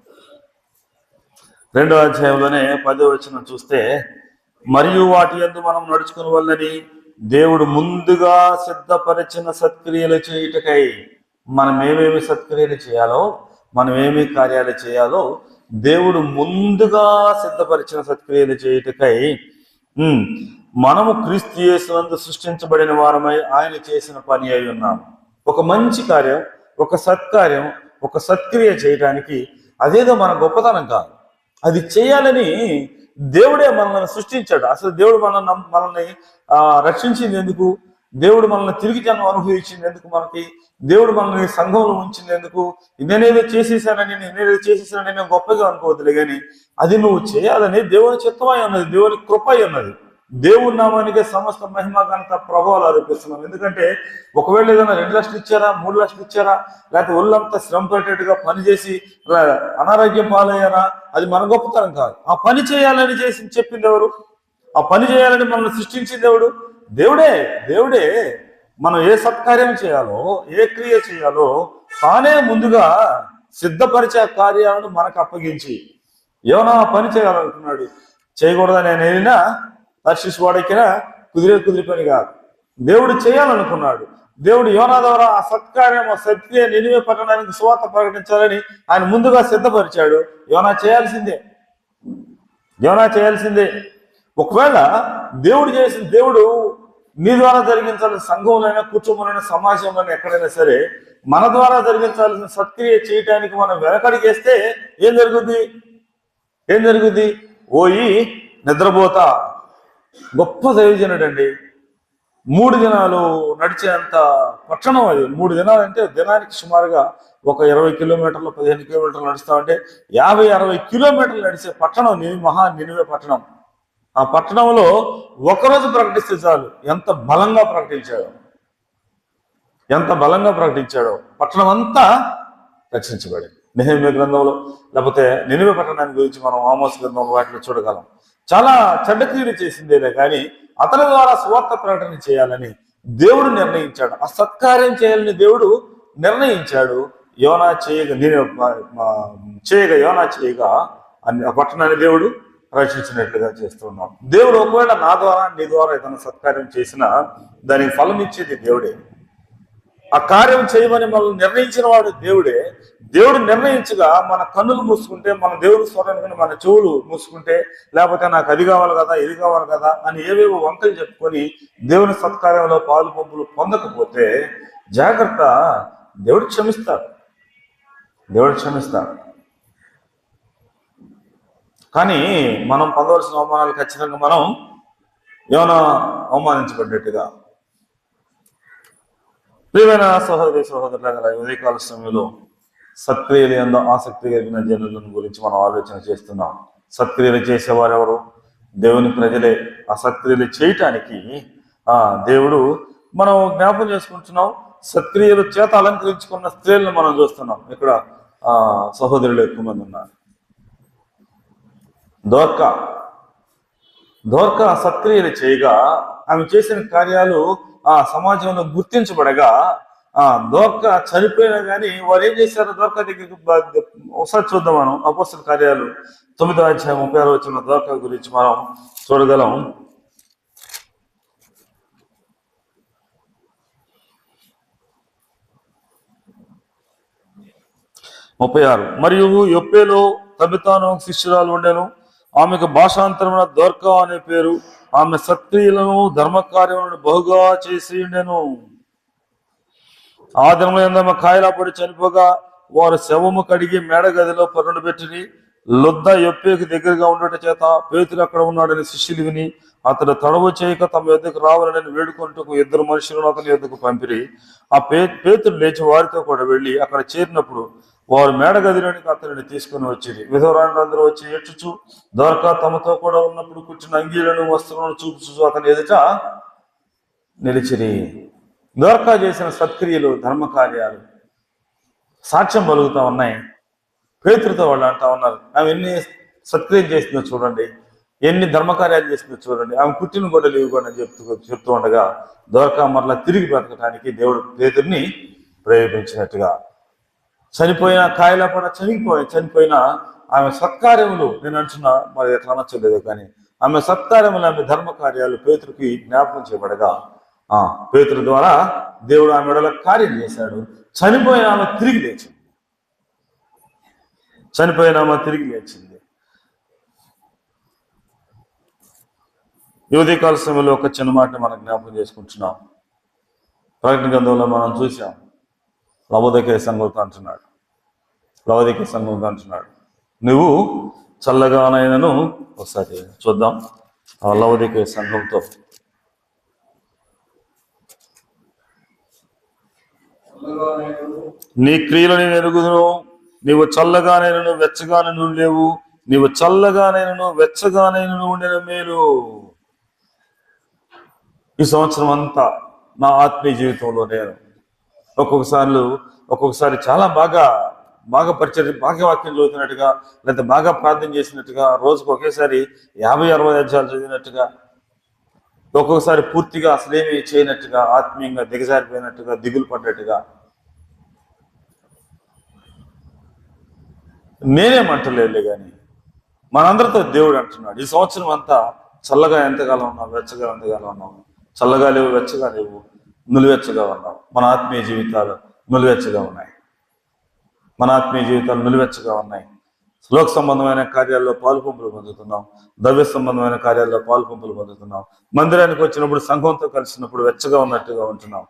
2వ అధ్యాయంలోనే 10వ చూస్తే, మరియు వాటి యందు మనం నడుచుకుని వల్లని దేవుడు ముందుగా సిద్ధపరిచిన సత్క్రియలు చేయుటకై, మనం ఏమేమి సత్క్రియలు చేయాలో, మనం ఏమి కార్యాలు చేయాలో దేవుడు ముందుగా సిద్ధపరిచిన సత్క్రియలు చేయుటకై మనము క్రీస్తు యేసునందు సృష్టించబడిన వారమై ఆయన చేసిన పని అయి ఉన్నాము. ఒక మంచి కార్యం, ఒక సత్కార్యం, ఒక సత్క్రియ చేయడానికి అదేదో మన గొప్పతనం కాదు. అది చేయాలని దేవుడే మనల్ని సృష్టించాడు. అసలు దేవుడు మనల్ని రక్షించింది ఎందుకు? దేవుడు మనల్ని తిరిగి జన్మ అనుభవించింది ఎందుకు? దేవుడు మనల్ని సంఘంలో ఉంచింది ఎందుకు? నేనేదో చేసేసానని నేను గొప్పగా అనుకోవద్దులే, కానీ అది నువ్వు చేయాలని దేవుని చిత్తమై ఉన్నది, దేవుని కృపై ఉన్నది. దేవుని నామానికి సమస్త మహిమ ఘనత ప్రభావాలు ఆరోపిస్తున్నాం. ఎందుకంటే ఒకవేళ ఏదైనా 2 లక్షలు ఇచ్చారా, 3 లక్షలు ఇచ్చారా, లేకపోతే ఒళ్ళంతా శ్రమ పెట్టేట్టుగా పనిచేసి అనారోగ్యం పాలయ్యారా, అది మన గొప్పతనం కాదు. ఆ పని చేయాలని చెప్పింది ఎవరు? ఆ పని చేయాలని మనల్ని సృష్టించింది ఎవడు? దేవుడే మనం ఏ సత్కార్యం చేయాలో, ఏ క్రియ చేయాలో తానే ముందుగా సిద్ధపరిచే కార్యాలను మనకు అప్పగించి, ఏమన్నా పని చేయాలనుకున్నాడు, చేయకూడదని నేనైనా తర్షీషు వాడెక్కినా కుదిరి పని కాదు. దేవుడు చేయాలనుకున్నాడు. దేవుడు యోనా ద్వారా ఆ సత్కార్యం, ఆ సత్క్రియ నినివే పట్టణానికి సువార్త ప్రకటించాలని ఆయన ముందుగా సిద్ధపరిచాడు. యోనా చేయాల్సిందే. ఒకవేళ దేవుడు నీ ద్వారా జరిగించాల్సిన సంఘంలోనైనా, కుటుంబంలోనైనా, సమాజంలోనైనా, ఎక్కడైనా సరే మన ద్వారా జరిగించాల్సిన సత్క్రియ చేయటానికి మనం వెనకడిగేస్తే ఏం జరుగుద్ది? ఓయి నిద్రపోతా. గొప్ప దైవజనుడండి. 3 దినాలు నడిచేంత పట్టణం అది. 3 దినాలు అంటే దినానికి సుమారుగా ఒక 20 కిలోమీటర్లు, 15 కిలోమీటర్లు నడుస్తామంటే 50-60 కిలోమీటర్లు నడిచే పట్టణం నినివే పట్టణం. ఆ పట్టణంలో ఒకరోజు ప్రకటిస్తే చాలు ఎంత బలంగా ప్రకటించాడో పట్టణం అంతా రక్షించబడింది. నెహెమ్యా గ్రంథంలో, లేకపోతే నినివే పట్టణాన్ని గురించి మనం ఆమోస్ గ్రంథంలో వాటిలో చూడగలం. చాలా చెడ్డ క్రియలు చేసిందేలే కానీ అతని ద్వారా సువార్త ప్రకటన చేయాలని దేవుడు నిర్ణయించాడు. ఆ సత్కార్యం చేయాలని దేవుడు నిర్ణయించాడు. యోనా చేయగా ఆ పట్టణాన్ని దేవుడు రక్షించినట్లుగా చేస్తున్నాం. దేవుడు ఒకవేళ నా ద్వారా, నీ ద్వారా ఏదైనా సత్కార్యం చేసినా దానికి ఫలం ఇచ్చేది దేవుడే. ఆ కార్యం చేయమని మనల్ని నిర్ణయించిన వాడు దేవుడే. దేవుడు నిర్ణయించగా మన కన్నులు మూసుకుంటే, మన దేవుని స్వరాన్ని మన చెవులు మూసుకుంటే, లేకపోతే నాకు అది కావాలి కదా, ఇది కావాలి కదా అని ఏవేవో వంకలు చెప్పుకొని దేవుని సత్కార్యంలో పాలు పంపులు పొందకపోతే జాగ్రత్త, దేవుడు క్షమిస్తాడు. దేవుడు క్షమిస్తాడు. కానీ మనం పొందవలసిన అవమానాలు ఖచ్చితంగా మనం ఏమైనా అవమానించబడ్డట్టుగా. ప్రియమైన సహోదరి సహోదరుల, ఉదయకాల సమయంలో సత్క్రియలు ఎంతో ఆసక్తి కలిగిన జనులను గురించి మనం ఆలోచన చేస్తున్నాం. సత్క్రియలు చేసేవారు ఎవరు? దేవుని ప్రజలే. ఆ సత్క్రియలు చేయటానికి దేవుడు మనం జ్ఞాపకం చేసుకుంటున్నాం. సత్క్రియలు చేత అలంకరించుకున్న స్త్రీలను మనం చూస్తున్నాం. ఇక్కడ సహోదరులు ఎక్కువ మంది ఉన్నారు. దోర్కా సత్క్రియలు చేయగా ఆమె చేసిన కార్యాలు ఆ సమాజంలో గుర్తించబడగా దోర్కా చనిపోయినా కానీ వారు ఏం చేశారు? దోర్కా దగ్గరికి ఒకసారి చూద్దాం. మనం అపోస్తల కార్యాలు 9వ అధ్యాయం 36వ వచనంలో దోర్కా గురించి మనం చూడగలం. 36. మరియు యొప్పేలో తబితాను శిష్యురాలు ఉండెను. ఆమెకు భాషాంతరమున దోర్కా అనే పేరు. ఆమె సత్క్రియలను ధర్మకార్యములను బహుగా చేసి ఉండెను. ఆ దినములో ఎందమ్మ కాయలా పడి చనిపోగా వారు శవము కడిగి మేడగదిలో పరుండు పెట్టిని. లొద్ద యొప్పేకు దగ్గరగా ఉండట చేత పేతురు అక్కడ ఉన్నాడని శిష్యులు విని అతడు తడవు చేయక తమ యొద్దకు రావాలని వేడుకుంటూ 2 మనుషులను అతని యొద్దకు పంపిరి. ఆ పేతురు లేచి వారితో కూడా వెళ్ళి అక్కడ చేరినప్పుడు వారు మేడగదిలోనికి అతనిని తీసుకుని వచ్చింది. విధవరాండ్రందరూ వచ్చి ఏడ్చుచు దోర్కా తమతో కూడా ఉన్నప్పుడు కూర్చున్న అంగీలను వస్త్రములను చూపుచు అతని ఎదుట నిలిచిరి. దోర్కా చేసిన సత్క్రియలు ధర్మకార్యాలు సాక్ష్యం పలుకుతా ఉన్నాయి. పేతురుతో వాళ్ళు అంటా ఉన్నారు, ఆమె ఎన్ని సత్క్రియలు చేసిందో చూడండి, ఎన్ని ధర్మకార్యాలు చేసిందో చూడండి, ఆమె పుట్టిన గొడ్డలు ఇవ్వకుండా చెప్తూ ఉండగా దోర్కా మరలా తిరిగి బ్రతకడానికి దేవుడు పేతురుని ప్రేరేపించినట్టుగా. చనిపోయిన కాయల పడ చనిపోయిన ఆమె సత్కార్యములు, నేను అంటున్నా మరి ఎట్లా నచ్చలేదు కానీ ఆమె సత్కార్యములు, ఆమె ధర్మకార్యాలు పేతురుకి జ్ఞాపకం చేయబడగా పేతురు ద్వారా దేవుడు ఆమె మెడల కార్యం చేశాడు. చనిపోయిన ఆమె తిరిగి లేచింది. యువతీకాల సమయంలో ఒక చిన్న మాట మనం జ్ఞాపకం చేసుకుంటున్నాం. ప్రకటన గ్రంథంలో మనం చూసాం. లవోదికయ సంఘంతో అంటున్నాడు, నువ్వు చల్లగానైనను, ఒకసారి చూద్దాం లవోదికయ సంఘంతో, నీ క్రియలు నేను ఎరుగుదును, నీవు చల్లగానైనను వెచ్చగానైనను లేవు, నీవు చల్లగానైనను వెచ్చగానైనను ఉండిన మేలు. ఈ సంవత్సరం అంతా నా ఆత్మీయ జీవితంలో నేను ఒక్కొక్కసారి చాలా బాగా పరిచయం, బాగా వాక్యం చదువుతున్నట్టుగా, లేదా బాగా ప్రార్థన చేసినట్టుగా, రోజుకు ఒకేసారి 50-60 అధ్యాయాలు చదివినట్టుగా, ఒక్కొక్కసారి పూర్తిగా అసలేమీ చేయనట్టుగా, ఆత్మీయంగా దిగజారిపోయినట్టుగా, దిగులు పడ్డట్టుగా. నేనేమంటలేదు కానీ మనందరితో దేవుడు అంటున్నాడు, ఈ సంవత్సరం అంతా చల్లగా ఎంతకాలం ఉన్నావు, వెచ్చగా ఎంతకాలం ఉన్నావు. చల్లగా లేవు, వెచ్చగా లేవు, నులివెచ్చగా ఉన్నావు. మన ఆత్మీయ జీవితాలు నులివెచ్చగా ఉన్నాయి. లోక సంబంధమైన కార్యాల్లో పాలుపంపులు పొందుతున్నాం, దవ్య సంబంధమైన కార్యాల్లో పాలుపంపులు పొందుతున్నాం. మందిరానికి వచ్చినప్పుడు, సంఘంతో కలిసినప్పుడు వెచ్చగా ఉన్నట్టుగా ఉంటున్నాం.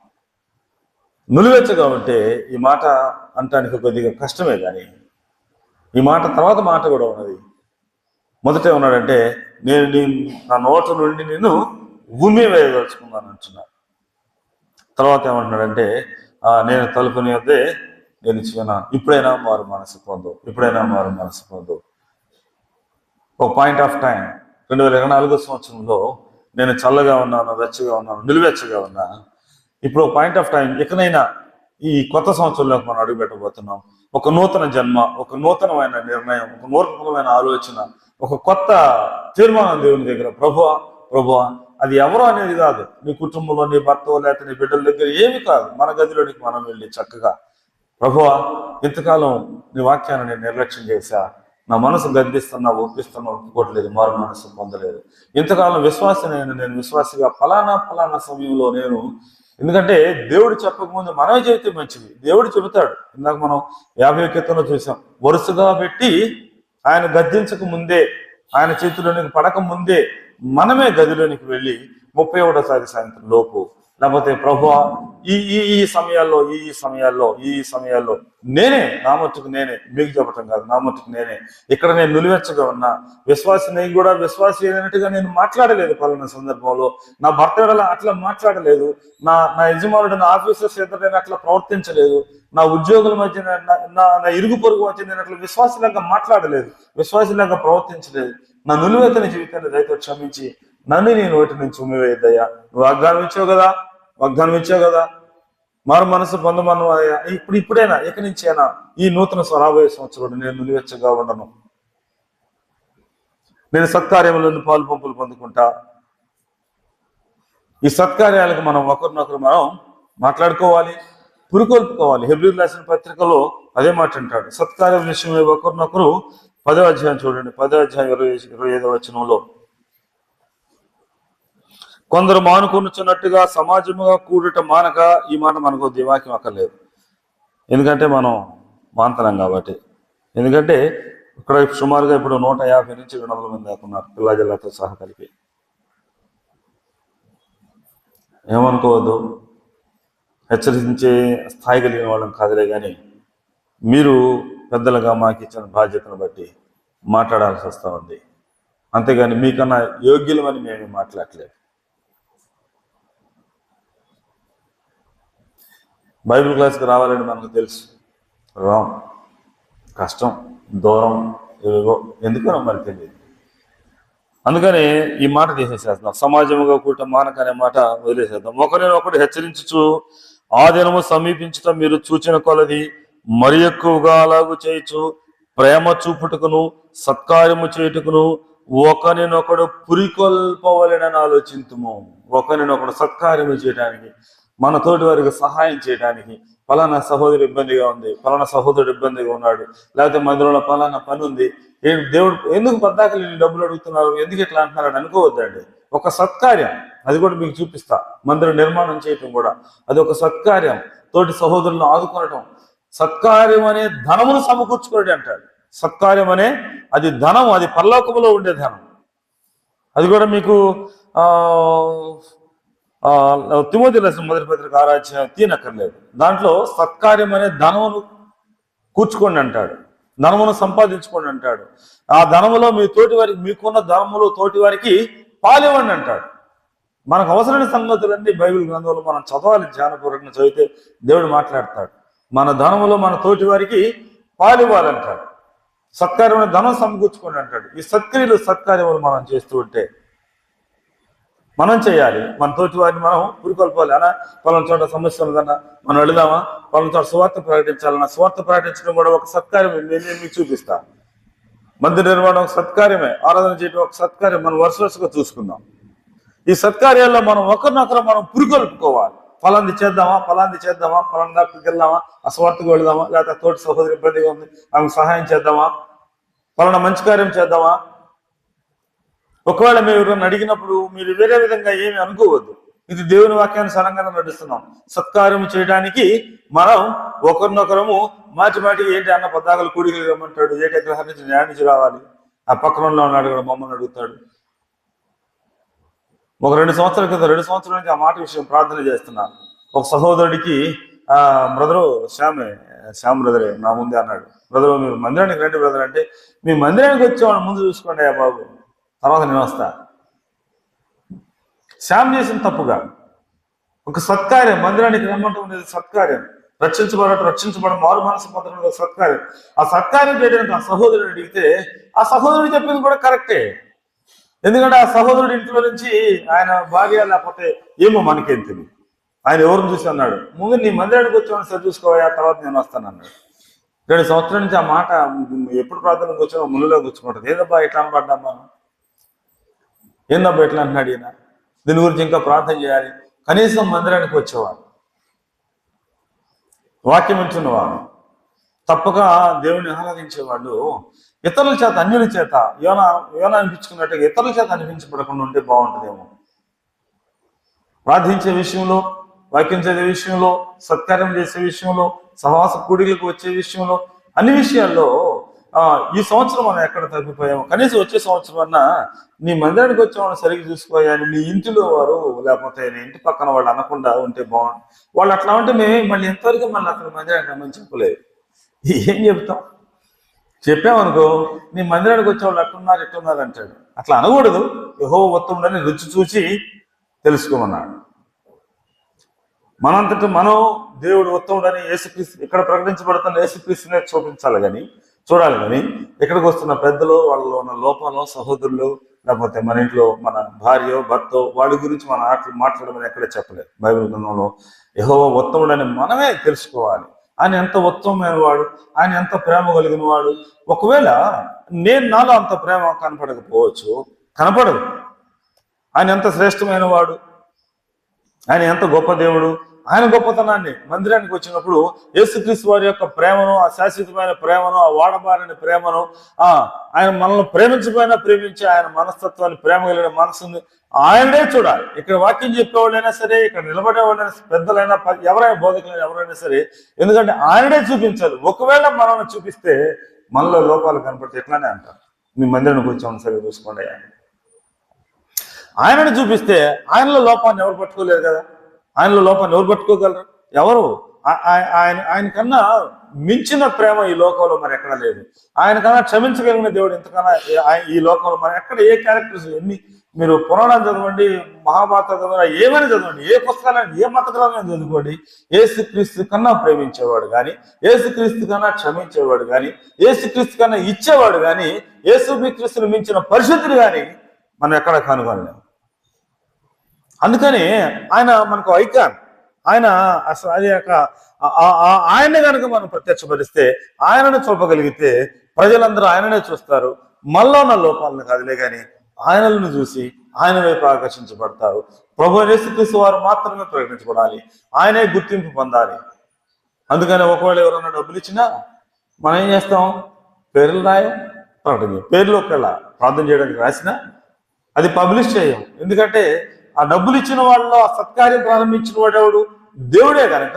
నులివెచ్చగా ఉంటే ఈ మాట అంటానికి కొద్దిగా కష్టమే, కానీ ఈ మాట తర్వాత మాట కూడా ఉన్నది. మొదట ఏమన్నాడంటే, నేను నా నోట నుండి నేను భూమి వేయదలుచుకున్నాను అంటున్నాను. తర్వాత ఏమంటున్నాడంటే, నేను తలుపుని వద్దే నిలిచినా, ఇప్పుడైనా మారు మనసు పొందు. ఒక పాయింట్ ఆఫ్ టైం 2024 సంవత్సరంలో నేను చల్లగా ఉన్నాను, వెచ్చగా ఉన్నాను, నిలువెచ్చగా ఉన్నా. ఇప్పుడు ఒక పాయింట్ ఆఫ్ టైం, ఇకనైనా ఈ కొత్త సంవత్సరంలోకి మనం అడుగు పెట్టబోతున్నాం. ఒక నూతన జన్మ, ఒక నూతనమైన నిర్ణయం, ఒక నూతనమైన ఆలోచన, ఒక కొత్త తీర్మానం దేవుని దగ్గర. ప్రభువా అది ఎవరో అనేది కాదు, నీ కుటుంబంలో నీ భర్త లేకపోతే నీ బిడ్డల దగ్గర ఏమి కాదు, మన గదిలోనికి మనం వెళ్ళి చక్కగా, ప్రభువా ఇంతకాలం నీ వాక్యాన్ని నేను నిర్లక్ష్యం చేశా, నా మనసు గద్దిస్తున్నా, ఒప్పిస్తున్నా, ఒప్పుకోవట్లేదు, మారు మనసు పొందలేదు. ఇంతకాలం నేను విశ్వాసిగా ఫలానా సమయంలో నేను, ఎందుకంటే దేవుడు చెప్పకముందు మనమే చెబితే మంచిది. దేవుడు చెబుతాడు. ఇందాక మనం 50 కీర్తనలో చూసాం. వరుసగా పెట్టి ఆయన గద్దించక ముందే, ఆయన చేతిలోనికి పడక ముందే మనమే గదిలోనికి వెళ్ళి 31వ సాయంత్రం లోపు, లేకపోతే ప్రభువా ఈ సమయాల్లో నేనే, నా మట్టుకు నేనే, మీకు చెప్పటం కాదు, నా మట్టుకు నేనే ఇక్కడ నేను నిలువెచ్చగా ఉన్నా, విశ్వాసిని కూడా విశ్వాసి అయినట్టుగా నేను మాట్లాడలేదు. పలానా సందర్భంలో నా భర్త అట్లా మాట్లాడలేదు, నా యజమానుడు, నా ఆఫీసర్స్ ఎదుట నేను అట్లా ప్రవర్తించలేదు, నా ఉద్యోగుల మధ్య, నా ఇరుగు పొరుగు మధ్య నేను అట్లా విశ్వాసంలాగా మాట్లాడలేదు, విశ్వాసంలాగా ప్రవర్తించలేదు. నా నిలువెత్తని జీవితాన్ని దయతో క్షమించి నన్ను నీ నోటి నుంచి ఉమ్మివేద్దయ్యా. నువ్వు వాగ్దానం ఇచ్చావు కదా, మారు మనసు పొందమను అయ్యా. ఇప్పుడైనా ఇక నుంచైనా ఈ నూతన రాబోయే సంవత్సరంలో నేను నిలువెచ్చగా ఉండను. నేను సత్కార్యములను పాలు పంపులు పొందుకుంటా. ఈ సత్కార్యాలకు మనం ఒకరినొకరు మనం మాట్లాడుకోవాలి, పురుకొల్పుకోవాలి. హెబ్రీయులకు రాసిన పత్రికలో అదే మాట అంటాడు. సత్కార్యం విషయమై ఒకరినొకరు 10వ అధ్యాయం చూడండి, 10వ అధ్యాయం 25వ వచనంలో, కొందరు మానుకొనుచున్నట్టుగా సమాజముగా కూడుట మానక, ఈ మాట మనకు వాక్యం అక్కర్లేదు, ఎందుకంటే మనం మాంతనం కాబట్టి. ఎందుకంటే ఇక్కడ సుమారుగా ఇప్పుడు 150 నుంచి 200 మంది దాకా ఉన్నారు, పిల్లా జిల్లాతో సహా కలిపి. ఏమనుకోవద్దు, హెచ్చరించే స్థాయి కలిగిన వాళ్ళం కాదులే, కానీ మీరు పెద్దలుగా మాకు ఇచ్చిన బాధ్యతను బట్టి మాట్లాడాల్సి వస్తూ ఉంది. అంతేగాని మీకన్నా యోగ్యులమని మేము మాట్లాడలేదు. బైబిల్ క్లాస్కి రావాలని మనకు తెలుసు, రాం, కష్టం, దూరం, ఏవేవో ఎందుకో మరి తెలియదు. అందుకని ఈ మాట తీసేసేద్దాం. సమాజముగా కూట మానక అనే మాట వదిలేసేద్దాం. ఒకరినొకడు హెచ్చరించుచు ఆ దినము సమీపించటం మీరు చూచిన కొలది మరి ఎక్కువగా అలాగూ చేయొచ్చు. ప్రేమ చూపుటకును సత్కార్యము చేయుటకును ఒకరినొకడు పురికొల్పవలెనని ఆలోచించుము. ఒకరినొకడు సత్కార్యము చేయడానికి, మన తోటి వారికి సహాయం చేయడానికి, ఫలానా సహోదరు ఇబ్బందిగా ఉంది, ఫలానా సహోదరుడు ఇబ్బందిగా ఉన్నాడు, లేకపోతే మందిరంలో ఫలానా పని ఉంది, దేవుడు ఎందుకు పద్దాకలు డబ్బులు అడుగుతున్నారు, ఎందుకు ఇట్లా అంటున్నారని అనుకోవద్దండి. ఒక సత్కార్యం, అది కూడా మీకు చూపిస్తా. మందిర నిర్మాణం చేయటం కూడా అది ఒక సత్కార్యం. తోటి సహోదరులను ఆదుకోవటం సత్కార్యం. అనే ధనమును సమకూర్చుకోండి అంటాడు. సత్కార్యం అనే అది ధనం, అది పరలోకములో ఉండే ధనం. అది కూడా మీకు తిమోతి రాసిన 1వ పత్రిక 6వ అధ్యాయం తీనక్కర్లేదు. దాంట్లో సత్కార్యం అనే ధనమును కూర్చుకోండి అంటాడు, ధనమును సంపాదించుకోండి అంటాడు. ఆ ధనములో మీ తోటి వారికి, మీకున్న ధనములో తోటి వారికి పాలివ్వండి అంటాడు. మనకు అవసరమైన సంగతులన్నీ బైబిల్ గ్రంథంలో మనం చదవాలి, ధ్యానపూర్వకంగా చదివితే దేవుడు మాట్లాడతాడు. మన ధనములో మన తోటి వారికి పాలివ్వాలంటాడు. సత్కార్యమైన ధనం సమకూర్చుకోండి అంటాడు. ఈ సత్కార్యములు మనం చేస్తూ ఉంటే మనం చేయాలి. మన తోటి వారిని మనం పురికొల్పాలి. అలా పలానా చోట సమస్య ఉందన్నా మనం వెళదామా, పలానా చోట స్వార్థ ప్రకటించాలన్నా స్వార్థ ప్రకటించడం కూడా ఒక సత్కార్యం. నేను మీకు చూపిస్తా. మందిర నిర్మాణం ఒక సత్కార్యమే, ఆరాధన చేయడం ఒక సత్కార్యం. మనం వరుసగా చూసుకుందాం. ఈ సత్కార్యాల్లో మనం ఒకరినొకరు మనం పురికొల్పుకోవాలి. ఫలాంది చేద్దామా, ఫలానా దగ్గరికి వెళ్దామా, అస్వార్థకు వెళదామా, లేకపోతే తోటి సహోదరి ఇబ్బందిగా ఉంది ఆమెకు సహాయం చేద్దామా, ఫలానా మంచి కార్యం చేద్దామా. ఒకవేళ మీరు అడిగినప్పుడు మీరు వేరే విధంగా ఏమి అనుకోవద్దు. ఇది దేవుని వాక్యానుసారంగా నడుస్తున్నాం. సత్కార్యం చేయడానికి మనం ఒకరినొకరము మాటి ఏంటి అన్న పద్దాకలు కూడికి రమ్మంటాడు, ఏటి ఎక్కడ నుంచి న్యాయం నుంచి రావాలి, ఆ పక్కన ఉన్నాడు కూడా మమ్మల్ని అడుగుతాడు. ఒక 2 సంవత్సరాల క్రితం, 2 సంవత్సరాల నుంచి ఆ మాట విషయం ప్రార్థన చేస్తున్నాను. ఒక సహోదరుడికి బ్రదరు శ్యామ్ బ్రదరే నా ముందే అన్నాడు, బ్రదరు మీరు మందిరానికి రండి బ్రదర్ అంటే, మీ మందిరానికి వచ్చేవాడు ముందు చూసుకోండి అయ్యా బాబు, తర్వాత నేను వస్తా. శ్యామ్ చేసిన తప్పుగా ఒక సత్కార్యం, మందిరానికి రమ్మంటూ ఉండేది సత్కార్యం, రక్షించబడడం మారు మనసు పొందడం సత్కార్యం. ఆ సత్కార్యం చేయడానికి ఆ సహోదరుడు అడిగితే ఆ సహోదరుడు చెప్పింది కూడా కరెక్టే. ఎందుకంటే ఆ సహోదరుడి ఇంట్లో నుంచి ఆయన భార్య లేకపోతే ఏమో మనకేం తెలియదు, ఆయన ఎవరిని చూసి అన్నాడు, ముందు నీ మందిరానికి వచ్చామని సరి చూసుకోవా, తర్వాత నేను వస్తాను అన్నాడు. 2 సంవత్సరాల నుంచి ఆ మాట ఎప్పుడు ప్రార్థనకు వచ్చామో ముళ్ళలో కూర్చుకుంటుంది. ఏదబ్బా ఇట్లా అనబడ్డామ్మా, ఏందబ్బా ఎట్లా అంటున్నాడు ఈయన, దీని గురించి ఇంకా ప్రార్థన చేయాలి. కనీసం మందిరానికి వచ్చేవాడు, వాక్యం వింటున్నవాడు, తప్పక దేవుని ఆరాధించేవాళ్ళు ఇతరుల చేత, అన్యుల చేత యోన అనిపించుకున్నట్టుగా ఇతరుల చేత అనిపించబడకుండా ఉంటే బాగుంటుందేమో. ప్రార్థించే విషయంలో, వాక్యం చదివే విషయంలో, సత్కార్యం చేసే విషయంలో, సహవాస కూడికలకు వచ్చే విషయంలో, అన్ని విషయాల్లో ఈ సంవత్సరం మనం ఎక్కడ తగ్గిపోయాము. కనీసం వచ్చే సంవత్సరం అన్నా నీ మందిరానికి వచ్చేవాళ్ళు సరిగ్గా చూసుకోయాని నీ ఇంటిలో వారు, లేకపోతే నీ ఇంటి పక్కన వాళ్ళు అనకుండా ఉంటే బాగుంది. వాళ్ళు అట్లా ఉంటే మేము మళ్ళీ ఎంతవరకు మళ్ళీ అక్కడ మందిరానికి రమ్మని చెప్పలేదు. ఏం చెప్తాం? చెప్పామనుకో, నీ మందిరానికి వచ్చేవాళ్ళు అట్టున్నారు ఇట్టున్నారు అంటాడు. అట్లా అనకూడదు. యెహోవా ఉత్తముడని రుచి చూసి తెలుసుకోమన్నాడు. మనంతట మనం దేవుడు ఉత్తముడని యేసుక్రీస్తు ఇక్కడ ప్రకటించబడుతున్న యేసుక్రీస్తునే చూడాలి కానీ ఇక్కడికి వస్తున్న పెద్దలు, వాళ్ళలో ఉన్న లోపాలు, సహోదరులు, లేకపోతే మన ఇంట్లో మన భార్య భర్త వాళ్ళ గురించి మన మాట్లాడమని ఎక్కడే చెప్పలేదు. బైబిల్ గ్రంథంలో యెహోవా ఉత్తముడని మనమే తెలుసుకోవాలి. ఆయన ఎంత ఉత్తమమైన వాడు, ఆయన ఎంత ప్రేమ కలిగిన వాడు. ఒకవేళ నాలో అంత ప్రేమ కనపడకపోవచ్చు, కనపడదు. ఆయన ఎంత శ్రేష్టమైన వాడు, ఆయన ఎంత గొప్ప దేవుడు. ఆయన గొప్పతనాన్ని మందిరానికి వచ్చినప్పుడు యేసుక్రీస్తు వారి యొక్క ప్రేమను, ఆ శాశ్వతమైన ప్రేమను, ఆ వాడబారిన ప్రేమను, ఆయన మనల్ని ప్రేమించబోయినా ప్రేమించి ఆయన మనస్తత్వాన్ని, ప్రేమ కలిగిన మనసుని ఆయనే చూడాలి. ఇక్కడ వాక్యం చెప్పేవాళ్ళైనా సరే, ఇక్కడ నిలబడేవాళ్ళైనా, పెద్దలైనా, ఎవరైనా బోధకులైనా ఎవరైనా సరే, ఎందుకంటే ఆయననే చూపించాలి. ఒకవేళ మనల్ని చూపిస్తే మనలో లోపాలు కనపడితే ఎట్లానే అంటారు, మీ మందిరానికి వచ్చామని సరే చూసుకోండి. ఆయనను చూపిస్తే ఆయనలో లోపాన్ని ఎవరు పట్టుకోలేరు కదా. ఆయనలో లోపాన్ని ఎవరు పట్టుకోగలరు? ఎవరు? ఆయన కన్నా మించిన ప్రేమ ఈ లోకంలో మరి ఎక్కడ లేదు. ఆయన కన్నా క్షమించగలిగిన దేవుడు ఇంతకన్నా ఈ లోకంలో మరి ఎక్కడ, ఏ క్యారెక్టర్స్ ఎన్ని మీరు పురాణాలు చదవండి, మహాభారత చదవండి, ఏమైనా చదవండి, ఏ పుస్తకాలను, ఏ మత గ్రంథాలను చదువుకోండి, యేసుక్రీస్తు కన్నా ప్రేమించేవాడు కానీ, యేసుక్రీస్తు కన్నా క్షమించేవాడు కానీ, యేసుక్రీస్తు కన్నా ఇచ్చేవాడు కానీ, యేసుక్రీస్తుని మించిన పరిశుద్ధుడు కానీ మనం ఎక్కడ కనుగొనలేము. అందుకని ఆయన మనకు ఐకాన్. ఆయన అసలు అది ఆయనే కనుక మనం ప్రత్యక్షపరిస్తే, ఆయనను చూపగలిగితే ప్రజలందరూ ఆయననే చూస్తారు. మనలో ఉన్న లోపాలను కాదులే కానీ ఆయనలను చూసి ఆయన వైపు ఆకర్షించబడతారు. ప్రభు యేసుక్రీస్తు వారు మాత్రమే ప్రకటించబడాలి, ఆయనే గుర్తింపు పొందాలి. అందుకని ఒకవేళ ఎవరైనా డబ్బులు ఇచ్చినా మనం ఏం చేస్తాం? పేర్లు రాయం, ప్రకటన పేర్లు ఒకవేళ ప్రార్థన చేయడానికి రాసినా అది పబ్లిష్ చేయం. ఎందుకంటే ఆ డబ్బులు ఇచ్చిన వాళ్ళలో ఆ సత్కార్యం ప్రారంభించిన వాడెవడు? దేవుడే కనుక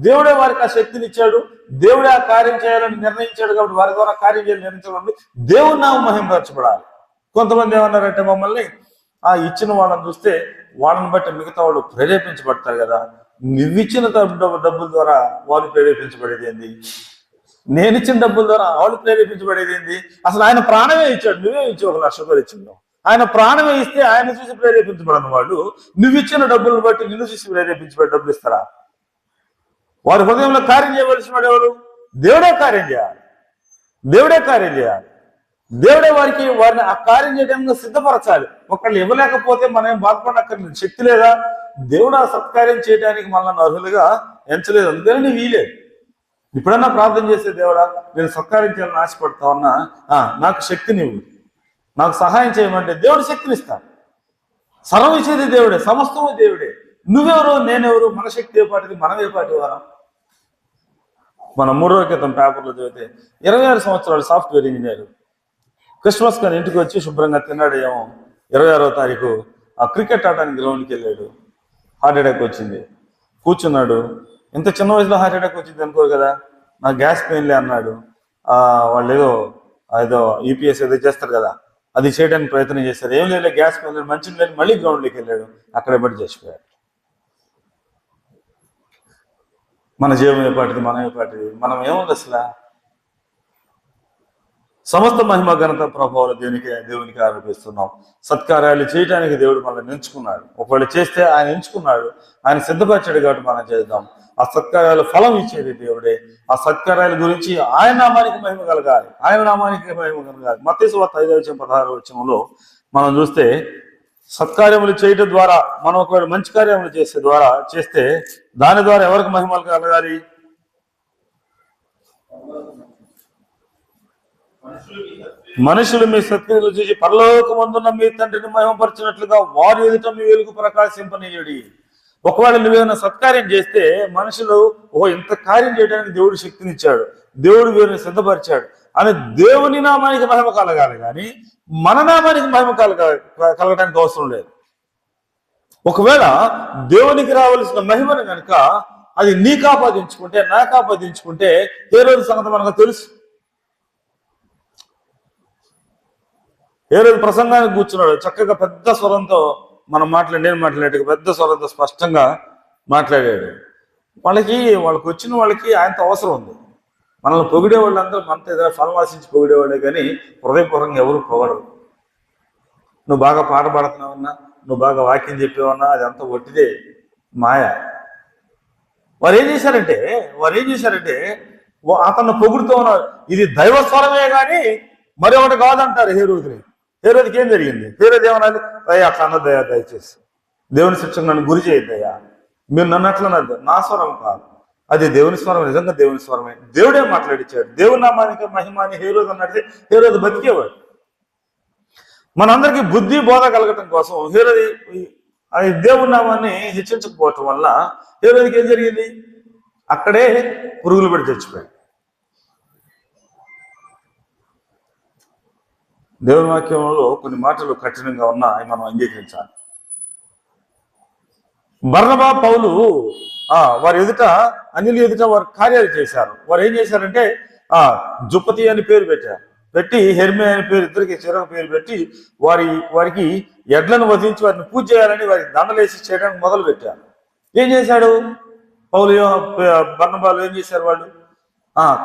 దేవుడే వారికి ఆ శక్తిని ఇచ్చాడు, దేవుడే ఆ కార్యం చేయాలని నిర్ణయించాడు. కాబట్టి వారి ద్వారా కార్యం చేయాలని నిర్ణయించాలని దేవుని నామం మహిమపరచబడాలి. కొంతమంది ఏమన్నారంటే, మమ్మల్ని ఇచ్చిన వాళ్ళని చూస్తే వాళ్ళని బట్టి మిగతా వాళ్ళు ప్రేరేపించబడతారు కదా. నువ్విచ్చిన డబ్బుల ద్వారా వాళ్ళు ప్రేరేపించబడేది ఏంది? నేనిచ్చిన డబ్బుల ద్వారా వాళ్ళు ప్రేరేపించబడేది ఏంది? అసలు ఆయన ప్రాణమే ఇచ్చాడు, నువ్వే ఇచ్చి 1 లక్ష రూపాయలు ఇచ్చిందావు. ఆయన ప్రాణమే ఇస్తే ఆయన చూసి ప్రేరేపించబడిన వాళ్ళు నువ్వు ఇచ్చిన డబ్బులను బట్టి నిన్ను చూసి ప్రేరేపించబడి డబ్బులు ఇస్తారా? వారి హృదయంలో కార్యం చేయవలసిన వాడు ఎవరు? దేవుడే కార్యం చేయాలి. దేవుడే కార్యం చేయాలి. దేవుడే వారిని ఆ కార్యం చేయడానికి సిద్ధపరచాలి. ఒకళ్ళు ఇవ్వలేకపోతే మనం బాధపడక్కర్లేదు. శక్తి లేదా? దేవుడు ఆ సత్కార్యం చేయడానికి మనల్ని అర్హులుగా ఎంచలేదు. అందుకని నీ వీలేదు. ఇప్పుడన్నా ప్రార్థన చేసే, దేవుడా నేను సత్కార్యం చేయాలని ఆశపడతా ఉన్నా, నాకు శక్తినివ్వు, నాకు సహాయం చేయమంటే దేవుడు శక్తినిస్తాడు. సర్వం ఇచ్చేది దేవుడే, సమస్తము దేవుడే. నువ్వెవరు, నేనెవరు, మన శక్తి ఏ పాటిది, మనం ఏ పాటి వారం? మనం 3 రోజుల క్రితం పేపర్లో చదివితే 26 సంవత్సరాలు సాఫ్ట్వేర్ ఇంజనీర్ క్రిస్మస్ కానీ ఇంటికి వచ్చి శుభ్రంగా తిన్నాడు. ఏమో 26వ తారీఖు ఆ క్రికెట్ ఆడడానికి గ్రౌండ్కి వెళ్ళాడు. హార్ట్ అటాక్ వచ్చింది. కూర్చున్నాడు. ఇంత చిన్న వయసులో హార్ట్ అటాక్ వచ్చింది అనుకోరు కదా. నాకు గ్యాస్ పెయిన్లే అన్నాడు. వాళ్ళు ఏదో ఈపీఎస్ ఏదో చేస్తారు కదా, అది చేయడానికి ప్రయత్నం చేశారు. ఏం లేదు, గ్యాస్ పెయిన్, మంచి లేదు. మళ్ళీ గ్రౌండ్లోకి వెళ్ళాడు. అక్కడే బట్టి చచ్చిపోయాడు. మన జీవం ఏ పాటిది, మనం ఏ పాటిది, మనం ఏముంది అసలు? సమస్త మహిమ ఘనత ప్రభావాలు దేవునికి ఆరోపిస్తున్నాం. సత్కార్యాలు చేయడానికి దేవుడు మనల్ని ఎంచుకున్నాడు. ఒకవేళ చేస్తే ఆయన ఎంచుకున్నాడు, ఆయన సిద్ధపరిచాడు కాబట్టి మనం చేద్దాం. ఆ సత్కార్యాలు ఫలం ఇచ్చేది దేవుడే. ఆ సత్కార్యాల గురించి ఆయన నామానికి మహిమ కలగాలి, ఆయన నామానికి మహిమ కలగాలి. మత్తయి సువార్త 5:16 మనం చూస్తే, సత్కార్యములు చేయడం ద్వారా, మనం ఒకవేళ మంచి కార్యములు చేస్తే దాని ద్వారా ఎవరికి మహిమలు కలగాలి? మనుషులు మీ సత్క్రియలు చూసి పరలోకమందున్న మీ తండ్రిని మహిమపరిచినట్లుగా వారి ఎదుట మీ వెలుగు ప్రకాశింపనీయుడి. ఒకవేళ నువ్వేమైనా సత్కార్యం చేస్తే మనుషులు ఇంత కార్యం చేయడానికి దేవుడు శక్తినిచ్చాడు, దేవుడు వీరిని సిద్ధపరిచాడు, అని దేవుని నామానికి మహిమ కలగాలి కానీ మన నామానికి మహిమ కలగడానికి అవసరం లేదు. ఒకవేళ దేవునికి రావాల్సిన మహిమను కనుక అది నీకు ఆపాదించుకుంటే, నాకు ఆపాదించుకుంటే హేరోదు సంగతి మనకు తెలుసు. హేరోదు ప్రసంగానికి కూర్చున్నాడు, చక్కగా పెద్ద స్వరంతో నేను మాట్లాడేట్టుగా పెద్ద స్వరంతో స్పష్టంగా మాట్లాడాడు. వాళ్ళకి వచ్చిన వాళ్ళకి ఆయనతో అవసరం ఉంది. మనల్ని పొగిడే వాళ్ళందరూ మనతో ఏదైనా ఫలం ఆశించి పొగిడేవాళ్ళే కానీ హృదయపూర్వకంగా ఎవరు పొగడరు. నువ్వు బాగా పాట పాడుతున్నావన్నా, నువ్వు బాగా వాక్యం చెప్పేవన్నా అది అంతా ఒట్టిదే, మాయ. వారు ఏం చేశారంటే అతను పొగుడుతూ ఉన్నారు, ఇది దైవ స్వరమే కానీ మరొకటి కాదంటారు హేరోదుని. హేరోదుకి ఏం జరిగింది? హేరోదు ఏమన్నది? అయ్యా అట్లా అన్నదయ్యా, దయచేసి దేవుని శిక్షకు నన్ను గురి చేయద్దయ్యా, మీరు నన్ను అట్లా అన్నది, నా స్వరం కాదు, అది దేవుని స్వరం, నిజంగా దేవుని స్వరమే, దేవుడే మాట్లాడిచ్చాడు, దేవుని నామానికి మహిమ అని హేరోదు అన్నట్టు హేరోదు బతికేవాడు. మనందరికీ బుద్ధి బోధ కలగటం కోసం హేరోదు అది దేవుని నామాన్ని హెచ్చించకపోవటం వల్ల హేరోదుకి ఏం జరిగింది? అక్కడే పురుగులు పడి చచ్చిపోయాడు. దేవుని వాక్యంలో కొన్ని మాటలు కఠినంగా ఉన్నా అవి మనం అంగీకరించాలి. బర్నబా, పౌలు వారి ఎదుట, అన్యుల ఎదుట వారు కార్యాలు చేశారు. వారు ఏం చేశారంటే జుపతి అని పేరు పెట్టి హెర్మే అని పేరు, ఇద్దరికి చెరొక పేరు పెట్టి వారికి ఎడ్లను వధించి వారిని పూజ చేయాలని వారికి దండలేసి చేయడానికి మొదలు పెట్టారు. ఏం చేశాడు పౌలు, బర్నబాలు ఏం చేశారు? వాళ్ళు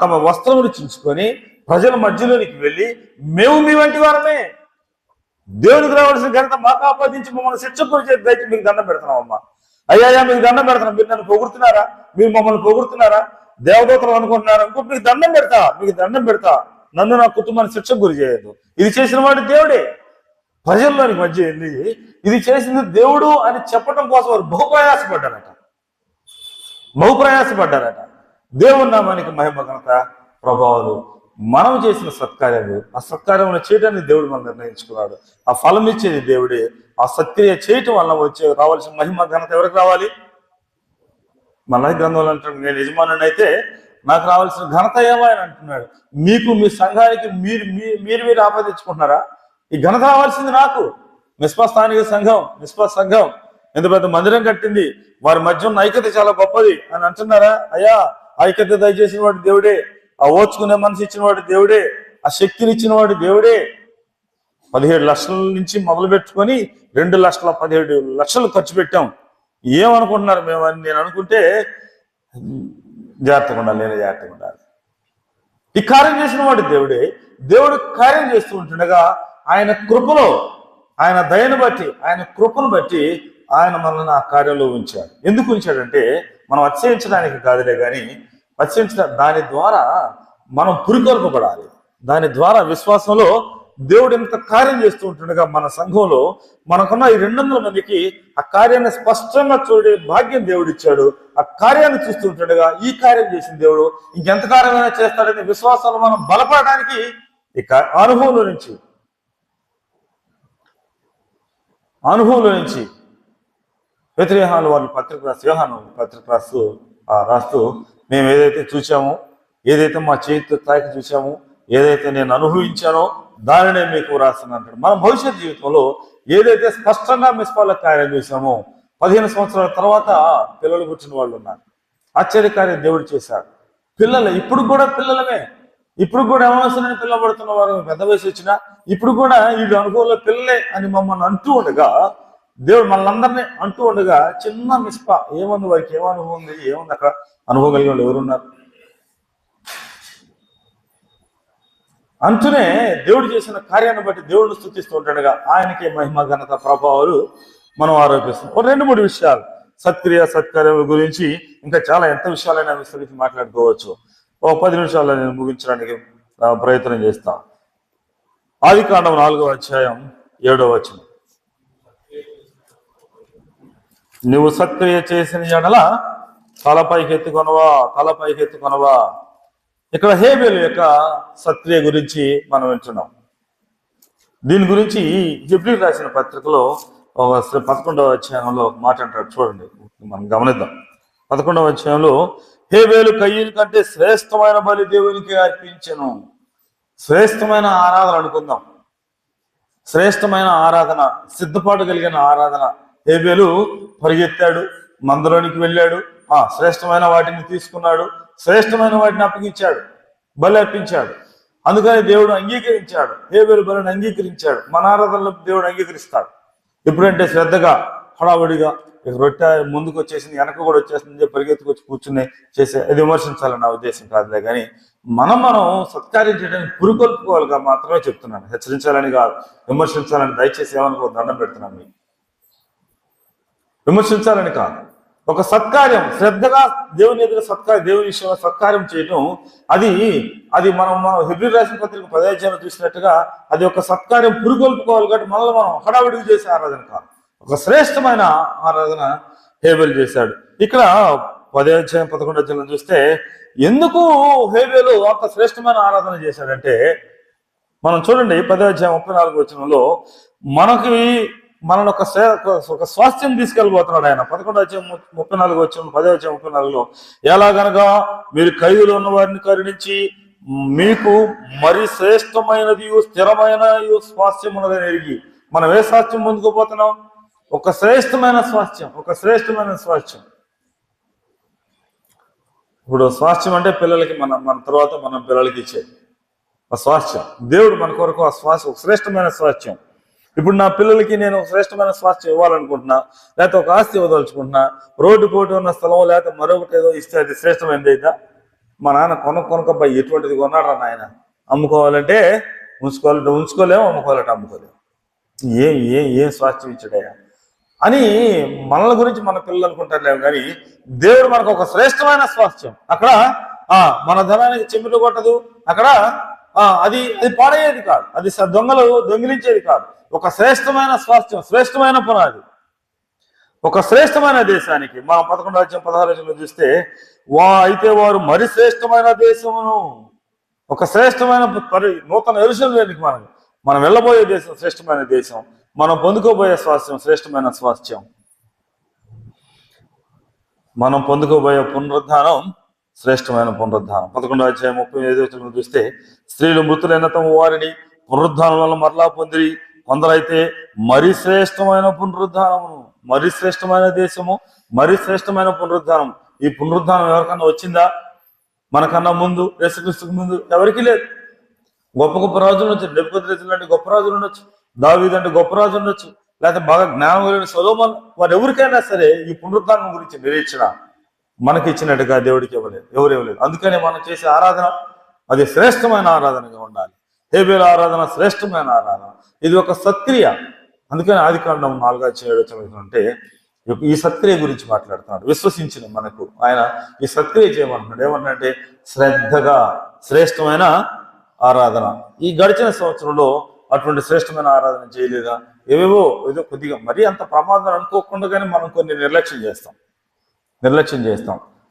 తమ వస్త్రములు చించుకొని ప్రజల మధ్యలోనికి వెళ్ళి, మేము మీ వంటి వారమే, దేవునికి రావాల్సిన ఘనత మాకు ఆపాదించి మమ్మల్ని శిక్షపరిచే దయచేసి మీకు దండం పెడుతున్నాం అమ్మా, అయ్యా మీకు దండం పెడతాం, మీరు నన్ను పొగుడుతున్నారా, మీరు మమ్మల్ని పొగుడుతున్నారా, దేవదూతలు అనుకుంటున్నారా, ఇంకోటి మీకు దండం పెడతా, నన్ను నా కుటుంబాన్ని శిక్షకు గురి చేయదు. ఇది చేసిన వాడు దేవుడే. ప్రజల్లోనికి మధ్య వెళ్ళి ఇది చేసింది దేవుడు అని చెప్పడం కోసం వారు బహుప్రయాసపడ్డారట. దేవుని నామానికి మహిమ ఘనత ప్రభావాలు, మనం చేసిన సత్కార్యాలు, ఆ సత్కార్యములు చేయడానికి దేవుడు మనం నిర్ణయించుకున్నాడు. ఆ ఫలం ఇచ్చేది దేవుడే. ఆ సత్క్రియ చేయటం వల్ల రావాల్సిన మహిమ ఘనత ఎవరికి రావాలి? మలాకి గ్రంథంలో అంటాడు, నేను యజమానుని అయితే నాకు రావాల్సిన ఘనత ఏమో అని అంటున్నాడు. మీకు మీ సంఘానికి మీరు ఆపాదించుకుంటున్నారా? ఈ ఘనత రావాల్సింది నాకు. మిస్పా స్థానిక సంఘం ఎంత పెద్ద మందిరం కట్టింది, వారి మధ్య ఉన్న ఐక్యత చాలా గొప్పది అని అంటున్నారా? అయ్యా, ఐక్యత దయచేసిన వాడు దేవుడే, ఆ ఓర్చుకునే మనసు ఇచ్చిన వాడు దేవుడే, ఆ శక్తిని ఇచ్చిన వాడు దేవుడే. 17 లక్షల నుంచి మొదలు పెట్టుకొని 2,17,00,000 ఖర్చు పెట్టాం. ఏమనుకుంటున్నారు మేము అని నేను అనుకుంటే జాగ్రత్తగా ఉండాలి. ఈ కార్యం చేసిన వాడు దేవుడే. దేవుడు కార్యం చేస్తూ ఉంటుండగా ఆయన కృపలో, ఆయన దయను బట్టి, ఆయన కృపను బట్టి ఆయన మనల్ని ఆ కార్యంలో ఉంచాడు. ఎందుకు ఉంచాడంటే మనం అతిశయించడానికి కాదులే కానీ దాని ద్వారా మనం పురికొల్పబడాలి. దాని ద్వారా విశ్వాసంలో దేవుడు ఎంత కార్యం చేస్తూ ఉంటుండగా మన సంఘంలో మనకున్న ఈ 200 మందికి ఆ కార్యాన్ని స్పష్టంగా చూడే భాగ్యం దేవుడు ఇచ్చాడు. ఆ కార్యాన్ని చూస్తూ ఉంటుండగా ఈ కార్యం చేసిన దేవుడు ఇంకెంత కార్యమైనా చేస్తాడని విశ్వాసంలో మనం బలపడడానికి ఈ అనుభవంలో నుంచి వ్యతిరేహాలు వాళ్ళు యోహాను పత్రిక రాస్తూ మేము ఏదైతే చూసామో, ఏదైతే మా చేతితో తాకి చూసామో, ఏదైతే నేను అనుభవించానో దానినే మీకు రాస్తాను అంటాడు. మన భవిష్యత్ జీవితంలో ఏదైతే స్పష్టంగా మిస్పాల కార్యం చేశామో, 15 సంవత్సరాల తర్వాత పిల్లలు పుట్టిన వాళ్ళు ఉన్నారు. ఆశ్చర్యకార్యం దేవుడు చేశాడు. ఇప్పుడు కూడా పిల్లలమే, ఇప్పుడు కూడా ఏమవసరమైన పిల్లలు పడుతున్న వారు పెద్ద వయసు వచ్చినా ఇప్పుడు కూడా వీళ్ళు అనుభవంలో పిల్లలే అని మమ్మల్ని అంటూ ఉండగా, దేవుడు మనల్ని అంటూ ఉండగా చిన్న మిస్పా ఏముంది, వారికి ఏమనుభవం ఉంది, ఏముంది అక్కడ అనుభవం కలిగిన వాళ్ళు ఎవరున్నారు అంటూనే దేవుడు చేసిన కార్యాన్ని బట్టి దేవుడిని స్తుతిస్తూ ఉంటాడుగా ఆయనకే మహిమ ఘనత ప్రభావాలు మనం ఆరోపిస్తాం. 2-3 విషయాలు సత్కార్యం గురించి ఇంకా చాలా ఎంత విషయాలైనా విస్తరించి మాట్లాడుకోవచ్చు. 10 నిమిషాల్లో నేను ముగించడానికి ప్రయత్నం చేస్తాను. ఆదికాండం 4వ అధ్యాయం 7వ వచనం. నువ్వు సత్క్రియ చేసిన ఎడల తలపైకి ఎత్తుకొనవా. ఇక్కడ హేబేలు యొక్క సత్క్రియ గురించి మనం వింటున్నాం. దీని గురించి హెబ్రీయులకు రాసిన పత్రికలో 11వ అధ్యాయంలో ఒక మాట అంటాడు, చూడండి, మనం గమనిద్దాం. 11వ అధ్యాయంలో హేబేలు కయ్యూని కంటే శ్రేష్టమైన బలి దేవునికి అర్పించెను. శ్రేష్టమైన ఆరాధన అనుకుందాం. శ్రేష్టమైన ఆరాధన, సిద్ధపాటు కలిగిన ఆరాధన. హేబేలు పరిగెత్తాడు, మందలోనికి వెళ్ళాడు, శ్రేష్టమైన వాటిని తీసుకున్నాడు, శ్రేష్టమైన వాటిని అప్పగించాడు, బలి అర్పించాడు. అందుకని దేవుడు అంగీకరించాడు, హేబేలు బలిని అంగీకరించాడు. మన ఆరాధనలో దేవుడు అంగీకరిస్తాడు. ఎప్పుడంటే శ్రద్ధగా, హడావుడిగా, రొట్టె ముందుకు వచ్చేసింది, వెనక కూడా వచ్చేసింది, పరిగెత్తుకొచ్చి కూర్చుని చేసే, అది విమర్శించాలని నా ఉద్దేశం కాదులే. కానీ మనం సత్కార్యం చేయడానికి పురుకొల్పుకోవాలిగా మాత్రమే చెప్తున్నాను, హెచ్చరించాలని కాదు, విమర్శించాలని దయచేసి ఏమనుకో, దండం పెడుతున్నాను మీకు. విమర్శించాలని కాదు, ఒక సత్కార్యం శ్రద్ధగా దేవుని ఎదురు దేవుని విషయంలో సత్కార్యం చేయటం, అది మనం హెబ్రీ రాసిన పత్రిక 10వ అధ్యాయంలో చూసినట్టుగా అది ఒక సత్కార్యం పురుకొల్పుకోవాలి. కాబట్టి మనల్ని మనం హడావిడికి చేసే ఆరాధన కాదు, ఒక శ్రేష్టమైన ఆరాధన హేబేలు చేశాడు. ఇక్కడ 10వ అధ్యాయం 11వ అధ్యాయంలో చూస్తే ఎందుకు హేబేలు అంత శ్రేష్టమైన ఆరాధన చేశాడంటే, మనం చూడండి 10వ అధ్యాయం 34వ వచనంలో మనల్ని ఒక స్వాస్థ్యం తీసుకెళ్ళిపోతున్నాడు ఆయన. 11వ అధ్యాయం 34వ వచనం, 10వ అధ్యాయం 34లో, ఎలాగనగా మీరు ఖైదులో ఉన్న వారిని కరుణించి మీకు మరి శ్రేష్టమైనది స్థిరమైన స్వాస్థ్యం ఉన్నదని ఎరిగి. మనం ఏ స్వాస్థ్యం పొందుకోపోతున్నాం? ఒక శ్రేష్టమైన స్వాస్థ్యం, ఒక శ్రేష్టమైన స్వాస్థ్యం. ఇప్పుడు స్వాస్థ్యం అంటే పిల్లలకి మన తర్వాత మనం పిల్లలకి ఇచ్చేది ఆ స్వాస్థ్యం. దేవుడు మన కొరకు ఆ ఒక శ్రేష్టమైన స్వాస్థ్యం. ఇప్పుడు నా పిల్లలకి నేను ఒక శ్రేష్టమైన స్వాస్థ్యం ఇవ్వాలనుకుంటున్నా, లేకపోతే ఒక ఆస్తి ఇవ్వదలుచుకుంటున్నా, రోడ్డు పోటీ ఉన్న స్థలం లేకపోతే మరొకటి ఏదో ఇస్తే అది శ్రేష్టమైనది అయిద్దా? మా నాన్న కొనకబ్బాయి ఎటువంటిది కొన్నాడు రా నాయన, అమ్ముకోవాలంటే ఉంచుకోలేము, అమ్ముకోవాలంటే అమ్ముకోలేము. ఏం స్వాస్థ్యం ఇచ్చాడయ్యా అని మనల గురించి మన పిల్లలు అనుకుంటారులేము. కానీ దేవుడు మనకు ఒక శ్రేష్టమైన స్వాస్థ్యం. అక్కడ మన ధనానికి చెమ్మిట కొట్టదు, అక్కడ అది పాడయ్యేది కాదు, అది దొంగలు దొంగిలించేది కాదు. ఒక శ్రేష్టమైన స్వాస్థ్యం, శ్రేష్టమైన పునాది, ఒక శ్రేష్టమైన దేశానికి. మనం 11వ అధ్యాయం 16వ వచనంలో చూస్తే అయితే వారు మరి శ్రేష్టమైన దేశమును, ఒక శ్రేష్టమైన నూతన యెరూషలేముకి మనం వెళ్ళబోయే దేశం శ్రేష్టమైన దేశం, మనం పొందుకోబోయే స్వాస్థ్యం శ్రేష్టమైన స్వాస్థ్యం, మనం పొందుకోబోయే పునరుద్ధానం శ్రేష్టమైన పునరుద్ధానం. 11వ అధ్యాయం 35వ వచనం చూస్తే స్త్రీలు మృతులైన తమ వారిని పునరుద్ధానం వల్ల మరలా పొందిరి, కొందరైతే మరి శ్రేష్టమైన పునరుద్ధానమును, మరి శ్రేష్టమైన దేశము, మరి శ్రేష్టమైన పునరుద్ధానం. ఈ పునరుద్ధానం ఎవరికన్నా వచ్చిందా? మనకన్నా ముందు, యేసుక్రీస్తుకు ముందు ఎవరికి లేదు. గొప్ప గొప్ప రాజులు ఉండొచ్చు, నెబుకద్నెజరు లాంటి గొప్ప రాజులు ఉండొచ్చు, దావీదు అంటే గొప్ప రాజు ఉండొచ్చు, లేకపోతే బాగా జ్ఞానం కలిగిన సొలొమోను, వారు ఎవరికైనా సరే ఈ పునరుద్ధానం గురించి నిరీక్షణ మనకి ఇచ్చినట్టుగా దేవుడికి ఎవరు ఇవ్వలేదు. అందుకని మనం చేసే ఆరాధన అది శ్రేష్టమైన ఆరాధనగా ఉండాలి. హేబేలు ఆరాధన శ్రేష్టమైన ఆరాధన, ఇది ఒక సత్క్రియ. అందుకని ఆదికాండం 4వ అధ్యాయం అంటే ఈ సత్క్రియ గురించి మాట్లాడుతున్నాడు. విశ్వసించిన మనకు ఆయన ఈ సత్క్రియ చేయమంటున్నాడు. ఏమంటే శ్రద్ధగా శ్రేష్టమైన ఆరాధన. ఈ గడిచిన సంవత్సరంలో అటువంటి శ్రేష్టమైన ఆరాధన చేయలేదా? ఏదో కొద్దిగా మరీ అంత ప్రమాదం అనుకోకుండానే మనం కొన్ని నిర్లక్ష్యం చేస్తాం.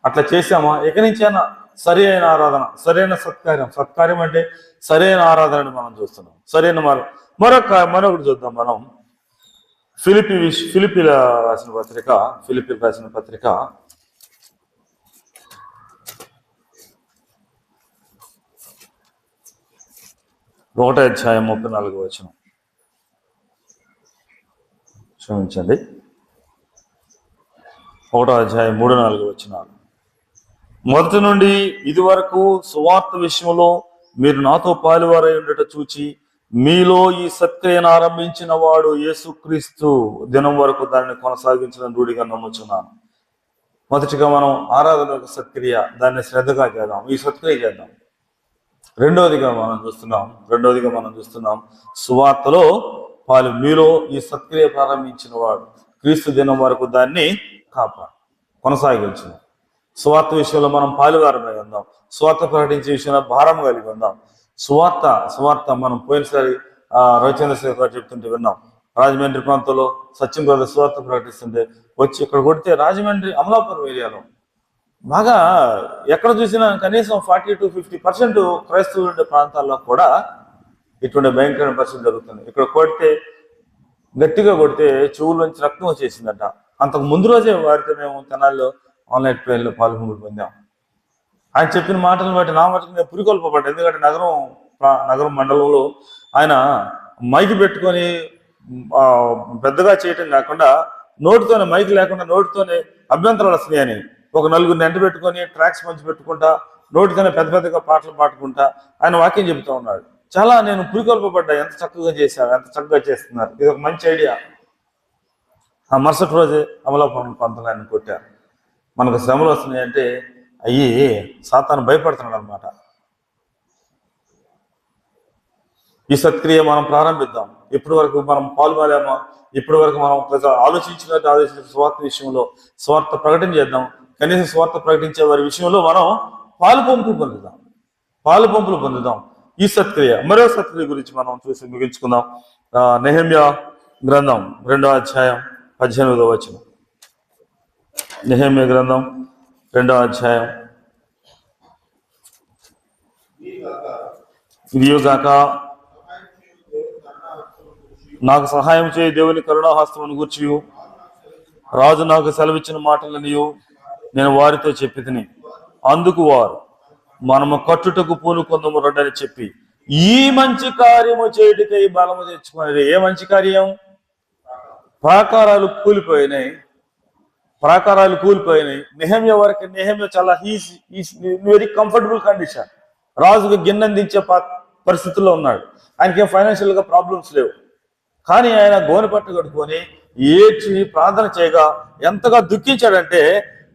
అట్లా చేసామా? ఇక నుంచైనా సరి అయిన ఆరాధన, సరైన సత్కార్యం అంటే సరైన ఆరాధనని మనం చూస్తున్నాం. సరైన మరొకటి చూద్దాం. మనం ఫిలిప్పీల రాసిన పత్రిక 1వ అధ్యాయం 34వ వచనం. క్షమించండి, 1వ అధ్యాయం 3-4 వచనాలు. మొదటి నుండి ఇది వరకు సువార్త విషయంలో మీరు నాతో పాలువారై ఉండట చూచి మీలో ఈ సత్క్రియను ఆరంభించిన వాడు యేసుక్రీస్తు దినం వరకు దానిని కొనసాగించిన రూఢిగా నమ్ముచున్నాను. మొదటిగా మనం ఆరాధన యొక్క సత్క్రియ, దాన్ని శ్రద్ధగా చేద్దాం, ఈ సత్క్రియ చేద్దాం. రెండవదిగా మనం చూస్తున్నాం సువార్తలో మీలో ఈ సత్క్రియ ప్రారంభించిన వాడు క్రీస్తు దినం వరకు దాన్ని కొనసాగించిన. సువార్త విషయంలో మనం పాలుగారమై ఉందాం. సువార్త ప్రకటించే విషయంలో భారం కలిగి ఉందాం. సువార్త మనం పోయినసారి రవిచంద్ర శేఖర్ గారు చెప్తుంటే విన్నాం. రాజమండ్రి ప్రాంతంలో సత్యం బ్రదర్ సువార్త ప్రకటిస్తుంటే వచ్చి ఇక్కడ కొడితే రాజమండ్రి అమలాపురం ఏరియాలో బాగా ఎక్కడ చూసినా కనీసం 40-50% క్రైస్తవులు ఉండే ప్రాంతాల్లో కూడా ఇటువంటి భయంకరమైన పరిస్థితి జరుగుతుంది. ఇక్కడ గట్టిగా కొడితే చెవుల నుంచి రక్తం వచ్చేసిందట. అంతకు ముందు రోజే వారితో మేము తెనాల్లో ఆన్లైన్ ట్రైన్లో పాల్గొని పొందాం. ఆయన చెప్పిన మాటలను బట్టి నా మటుకు నేను పురికొల్పబడ్డా. ఎందుకంటే నగరం నగరం మండలంలో ఆయన మైక్ పెట్టుకొని పెద్దగా చేయటం కాకుండా నోటితోనే, మైక్ లేకుండా నోటితోనే అభ్యంతరాలు వస్తున్నాయని ఒక నలుగురిని ఎంట పెట్టుకొని ట్రాక్స్ మంచి పెట్టుకుంటా నోటితోనే పెద్ద పెద్దగా పాటలు పాడుకుంటా ఆయన వాక్యం చెబుతూ ఉన్నాడు. చాలా నేను పురికొల్పబడ్డా, ఎంత చక్కగా చేశారు, ఎంత చక్కగా చేస్తున్నారు, ఇది ఒక మంచి ఐడియా. ఆ మరుసటి రోజే అమలాపురం పంతులు కొట్టారు. మనకు శ్రమలు వస్తున్నాయంటే అయ్యి సాతాను భయపడుతున్నాడు అనమాట. ఈ సత్క్రియ మనం ప్రారంభిద్దాం. ఇప్పటి వరకు మనం పాల్గొలేమో, ఇప్పటి వరకు మనం ఆలోచించిన స్వార్థ విషయంలో స్వార్థ ప్రకటన చేద్దాం. కనీసం స్వార్థ ప్రకటించే వారి విషయంలో మనం పాలు పంపులు పొందుదాం. ఈ సత్క్రియ, మరో సత్క్రియ గురించి మనం చూసి ముగించుకుందాం. నెహెమ్యా గ్రంథం 2వ అధ్యాయం 18వ వచనం. నెహెమ్యా గ్రంథం 2వ అధ్యాయం. ఇదిగాక నాకు సహాయం చేయి దేవుని కరుణాహస్తమును గూర్చి రాజు నాకు సెలవిచ్చిన మాటలనియు నేను వారితో చెప్పి తిని, అందుకు వారు మనము కట్టుటకు పూనుకొందము రండని చెప్పి ఈ మంచి కార్యము చేయుటకై బలము తెచ్చుకునేది. ఏ మంచి కార్యం? ప్రాకారాలు కూలిపోయినాయి. నెహెమ్యా వరకు నెహెమ్యా చాలా వెరీ కంఫర్టబుల్ కండిషన్. రాజుకు గిన్నెందించే పరిస్థితుల్లో ఉన్నాడు. ఆయనకేం ఫైనాన్షియల్ గా ప్రాబ్లమ్స్ లేవు. కానీ ఆయన గోనె పట్టు కట్టుకొని ఏడ్చి ప్రార్థన చేయగా ఎంతగా దుఃఖించాడంటే,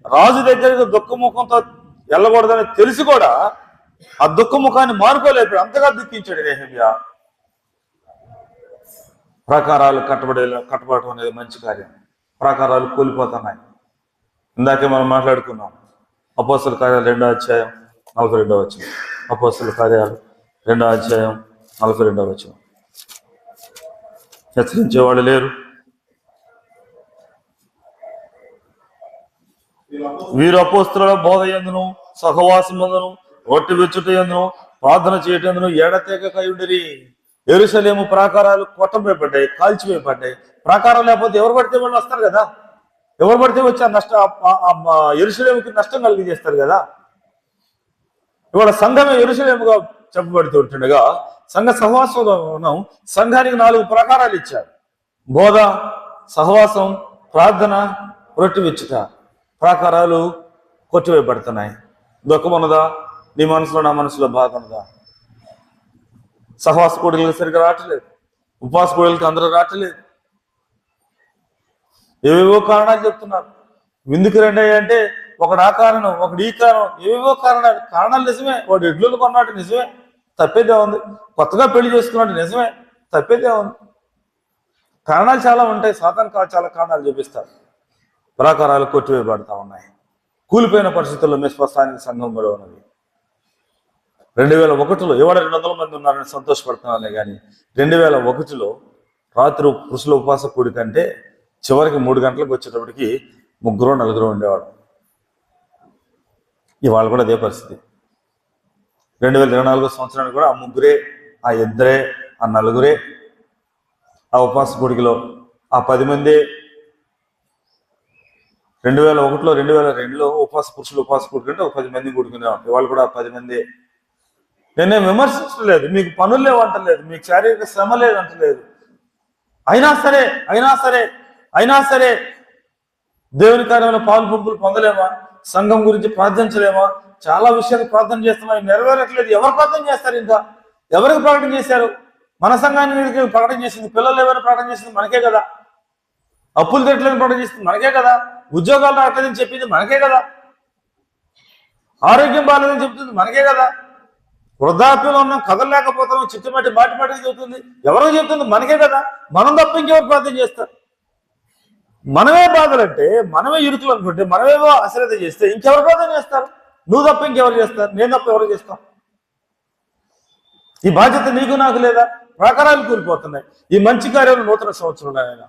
రాజు దగ్గరికి దుఃఖముఖంతో వెళ్ళకూడదని తెలిసి కూడా ఆ దుఃఖముఖాన్ని మానుకోలేదు. అంతగా దుఃఖించాడు నెహెమ్యా. ప్రాకారాలు కట్టబడటం అనేది మంచి కార్యం. ప్రాకారాలు కూలిపోతున్నాయి. ఇందాకే మనం మాట్లాడుకున్నాం. అపోస్తల కార్యాలు 2వ అధ్యాయం 42వ వచనం. అపోస్తల కార్యాలు 2వ అధ్యాయం 42వ వచనం. హెచ్చరించేవాళ్ళు లేరు. వీరు అపోస్తలుల బోధ యందును సహవాసమందును ఒట్టి వెచ్చుట యందును ప్రార్థన చేయటందును ఎడతెగక ఉండిరి. యెరూషలేము ప్రాకారాలు కొట్టబోయబడ్డాయి, కాల్చివేయబడ్డాయి. ప్రాకారం లేకపోతే ఎవరు పడితే వాళ్ళు వస్తారు కదా. ఎవరు పడితే వచ్చి యెరూషలేముకి నష్టం కలిగజేస్తారు కదా. ఇవాళ సంఘమే యెరూషలేముగా చెప్పబడుతూ ఉంటుండగా సంఘ సహవాసంలో సంఘానికి 4 ప్రాకారాలు ఇచ్చారు. బోధ, సహవాసం, ప్రార్థన, రొట్టె విచ్చుట. ప్రాకారాలు కొట్టివేయబడుతున్నాయి. దుఃఖం ఉన్నదా? నీ మనసులో నా మనసులో బాధ ఉన్నదా? సహవాస కూడలికి సరిగ్గా రావట్లేదు. ఉపవాస కూడలికి అందరూ రావట్లేదు. ఏవేవో కారణాలు చెప్తున్నారు. విందుకు రండి అంటే ఒకడు ఆ కారణం, ఒకడు ఈ కారణం, ఏవేవో కారణాలు నిజమే. వాడు ఎడ్లు కొన్నాడు నిజమే, తప్పేదే ఉంది. కొత్తగా పెళ్లి చేసుకున్నాడు నిజమే, తప్పేదే ఉంది. కారణాలు చాలా ఉంటాయి. సాతాను చాలా కారణాలు చూపిస్తారు. ప్రాకారాలు కొట్టివేయబడతా ఉన్నాయి. కూలిపోయిన పరిస్థితుల్లో మెస్పస్థానిక సంఘం కూడా ఉన్నది. 2001లో ఇవాళ 200 మంది ఉన్నారని సంతోషపడుతున్నానే కానీ 2001లో రాత్రి పురుషుల ఉపవాస కూడి కంటే చివరికి 3 గంటలకు వచ్చేటప్పటికి 3-4 ఉండేవాడు. ఇవాళ కూడా అదే పరిస్థితి. 2024 సంవత్సరానికి కూడా ఆ 3, ఆ 2, ఆ 4 ఆ ఉపవాస కూడికలో ఆ 10 మంది. 2001లో 2002లో పురుషులు ఉపవాస కూడుకుంటే ఒక 10 మంది కూడుకునేవాడు. ఇవాళ కూడా 10 మంది. నేనేం విమర్శించలేదు. మీకు పనులు లేవు అంటలేదు, మీకు శారీరక శ్రమ లేదు అంటలేదు. అయినా సరే దేవుని కార్యంలో పాలు పంపులు పొందలేమా? సంఘం గురించి ప్రార్థించలేమా? చాలా విషయాలు ప్రార్థన చేస్తున్నాం, నెరవేరట్లేదు. ఎవరు ప్రార్థన చేస్తారు? ఇంకా ఎవరికి ప్రకటన చేశారు? మన సంఘానికి ప్రకటన చేసింది, పిల్లలు ఎవరైనా ప్రకటన చేసింది మనకే కదా. అప్పులు తిట్టలేని ప్రకటన చేసింది మనకే కదా. ఉద్యోగాలు రావట్లేదని చెప్పింది మనకే కదా. ఆరోగ్యం బాగాలేదని చెప్తుంది మనకే కదా. వృద్ధాప్యంలో ఉన్నాం, కదలలేకపోతున్నాం, చిట్టుమట్టి మాటికి చెబుతుంది ఎవరో చెప్తుంది మనకే కదా. మనం తప్ప ఇంకెవరు ప్రార్థన చేస్తారు? మనమే బాధలంటే, మనమే ఇరుకులు అనుకుంటే, మనమేమో అశ్రద్ధ చేస్తే ఇంకెవరు ప్రార్థన చేస్తారు? నువ్వు తప్ప ఇంకెవరు చేస్తారు? నేను తప్ప ఎవరు చేస్తాం? ఈ బాధ్యత నీకు నాకు లేదా? ప్రాకారాలు కూలిపోతున్నాయి. ఈ మంచి కార్యాలు నూతన సంవత్సరంలో ఆయన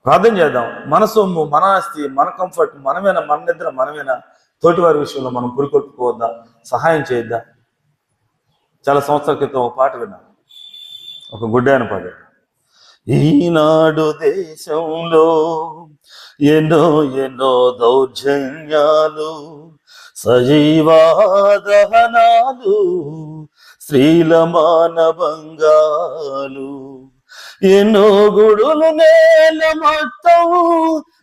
ప్రార్థన చేద్దాం. మన సొమ్ము, మన ఆస్తి, మన కంఫర్ట్ మనమేనా? మన నిద్ర మనమేనా? తోటి వారి విషయంలో మనం పురికొల్పుకోవద్దా? సహాయం చేయొద్దా? చాలా సంవత్సరాల క్రితం ఒక పాట విన్నా. ఒక గుడ్డాయన పాడాడు. ఈనాడు దేశంలో ఎన్నో దౌర్జన్యాలు సజీవాదహనాలు స్త్రీల మానభంగాలు ఎన్నో గుడులు నేల మొత్తం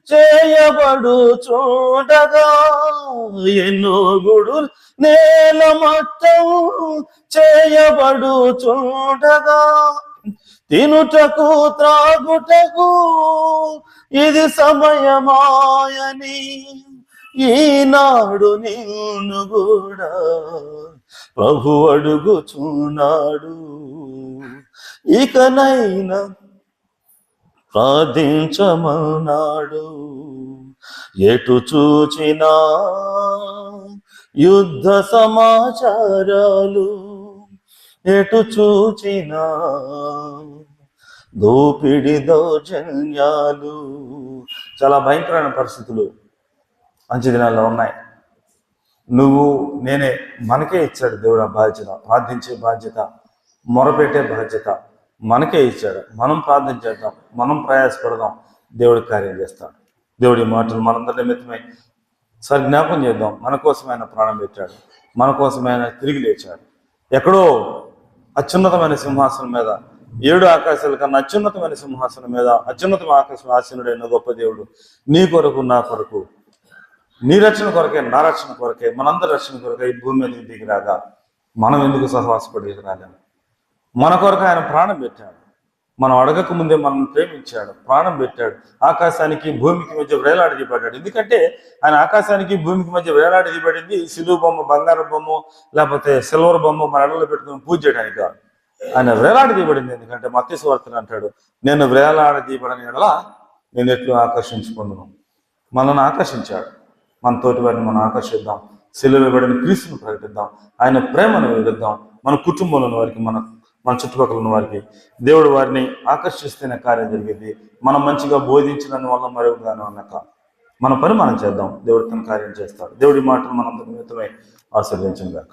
చేయబడు చూడగా ఎన్నో గుడులు నేల మొత్తం చేయబడు చూడగా తినుటకు త్రాగుటకు ఇది సమయమాయని ఈనాడు నిన్ను కూడా ప్రభు అడుగుచున్నాడు. ఇకనైనా ప్రార్థించమన్నాడు. ఎటు చూచినా యుద్ధ సమాచారాలు, ఎటు చూచినా దోపిడి దౌర్జన్యాలు, చాలా భయంకరమైన పరిస్థితులు మంచి దినాల్లో ఉన్నాయి. నువ్వు నేనే మనకే ఇచ్చాడు దేవుడు ఆ బాధ్యత, ప్రార్థించే బాధ్యత, మొరపెట్టే బాధ్యత మనకే ఇచ్చాడు. మనం ప్రార్థన చేద్దాం, మనం ప్రయాసపడదాం, దేవుడి కార్యం చేస్తాడు. దేవుడి మాటలు మనందరి నిమిత్తమై సరి జ్ఞాపం చేద్దాం. మన కోసం ఆయన ప్రాణం పెట్టాడు, మన కోసం ఆయన తిరిగి లేచాడు. ఎక్కడో అత్యున్నతమైన సింహాసనం మీద, 7 ఆకాశాల కన్నా అత్యున్నతమైన సింహాసనం మీద అత్యున్నతమైన ఆకాశం ఆసీనుడైన గొప్ప దేవుడు నీ కొరకు, నా కొరకు, నీ రక్షణ కొరకే, నా రక్షణ కొరకే, మనందరి రక్షణ కొరకే ఈ భూమి మీదకి దిగిరాగా మనం ఎందుకు సహవాసపడి రాలేము? మన కొరకు ఆయన ప్రాణం పెట్టాడు. మనం అడగక ముందే మనల్ని ప్రేమించాడు, ప్రాణం పెట్టాడు. ఆకాశానికి భూమికి మధ్య వేలాడదీయబడ్డాడు. ఎందుకంటే ఆయన ఆకాశానికి భూమికి మధ్య వేలాడదీయబడింది సిలువ బొమ్మ, బంగారు బొమ్మ, లేకపోతే సిల్వర్ బొమ్మ మన అడలో పెట్టుకుని పూజ చేయడానికి కాదు. ఆయన వేలాడదీయబడింది. ఎందుకంటే మత్తయి సువార్తలో అంటాడు, నేను వేలాడదీయబడని ఎడల నేను ఎట్లు ఆకర్షించుకుందును. మనల్ని ఆకర్షించాడు. మన తోటి వారిని మనం ఆకర్షిద్దాం, సిలువ వేయబడిన క్రీస్తును ప్రకటిద్దాం, ఆయన ప్రేమను వివరిద్దాం. మన కుటుంబంలోని వారికి, మన చుట్టుపక్కల ఉన్న వారికి దేవుడు వారిని ఆకర్షిస్తేనే కార్యం జరిగింది. మనం మంచిగా బోధించడం వల్ల మరొక దాని వల్ల కాదు. మన పని మనం చేద్దాం, దేవుడు తన కార్యం చేస్తాడు. దేవుడి మాటలు మనందరి నిమిత్తమై ఆశీర్వదించుగాక.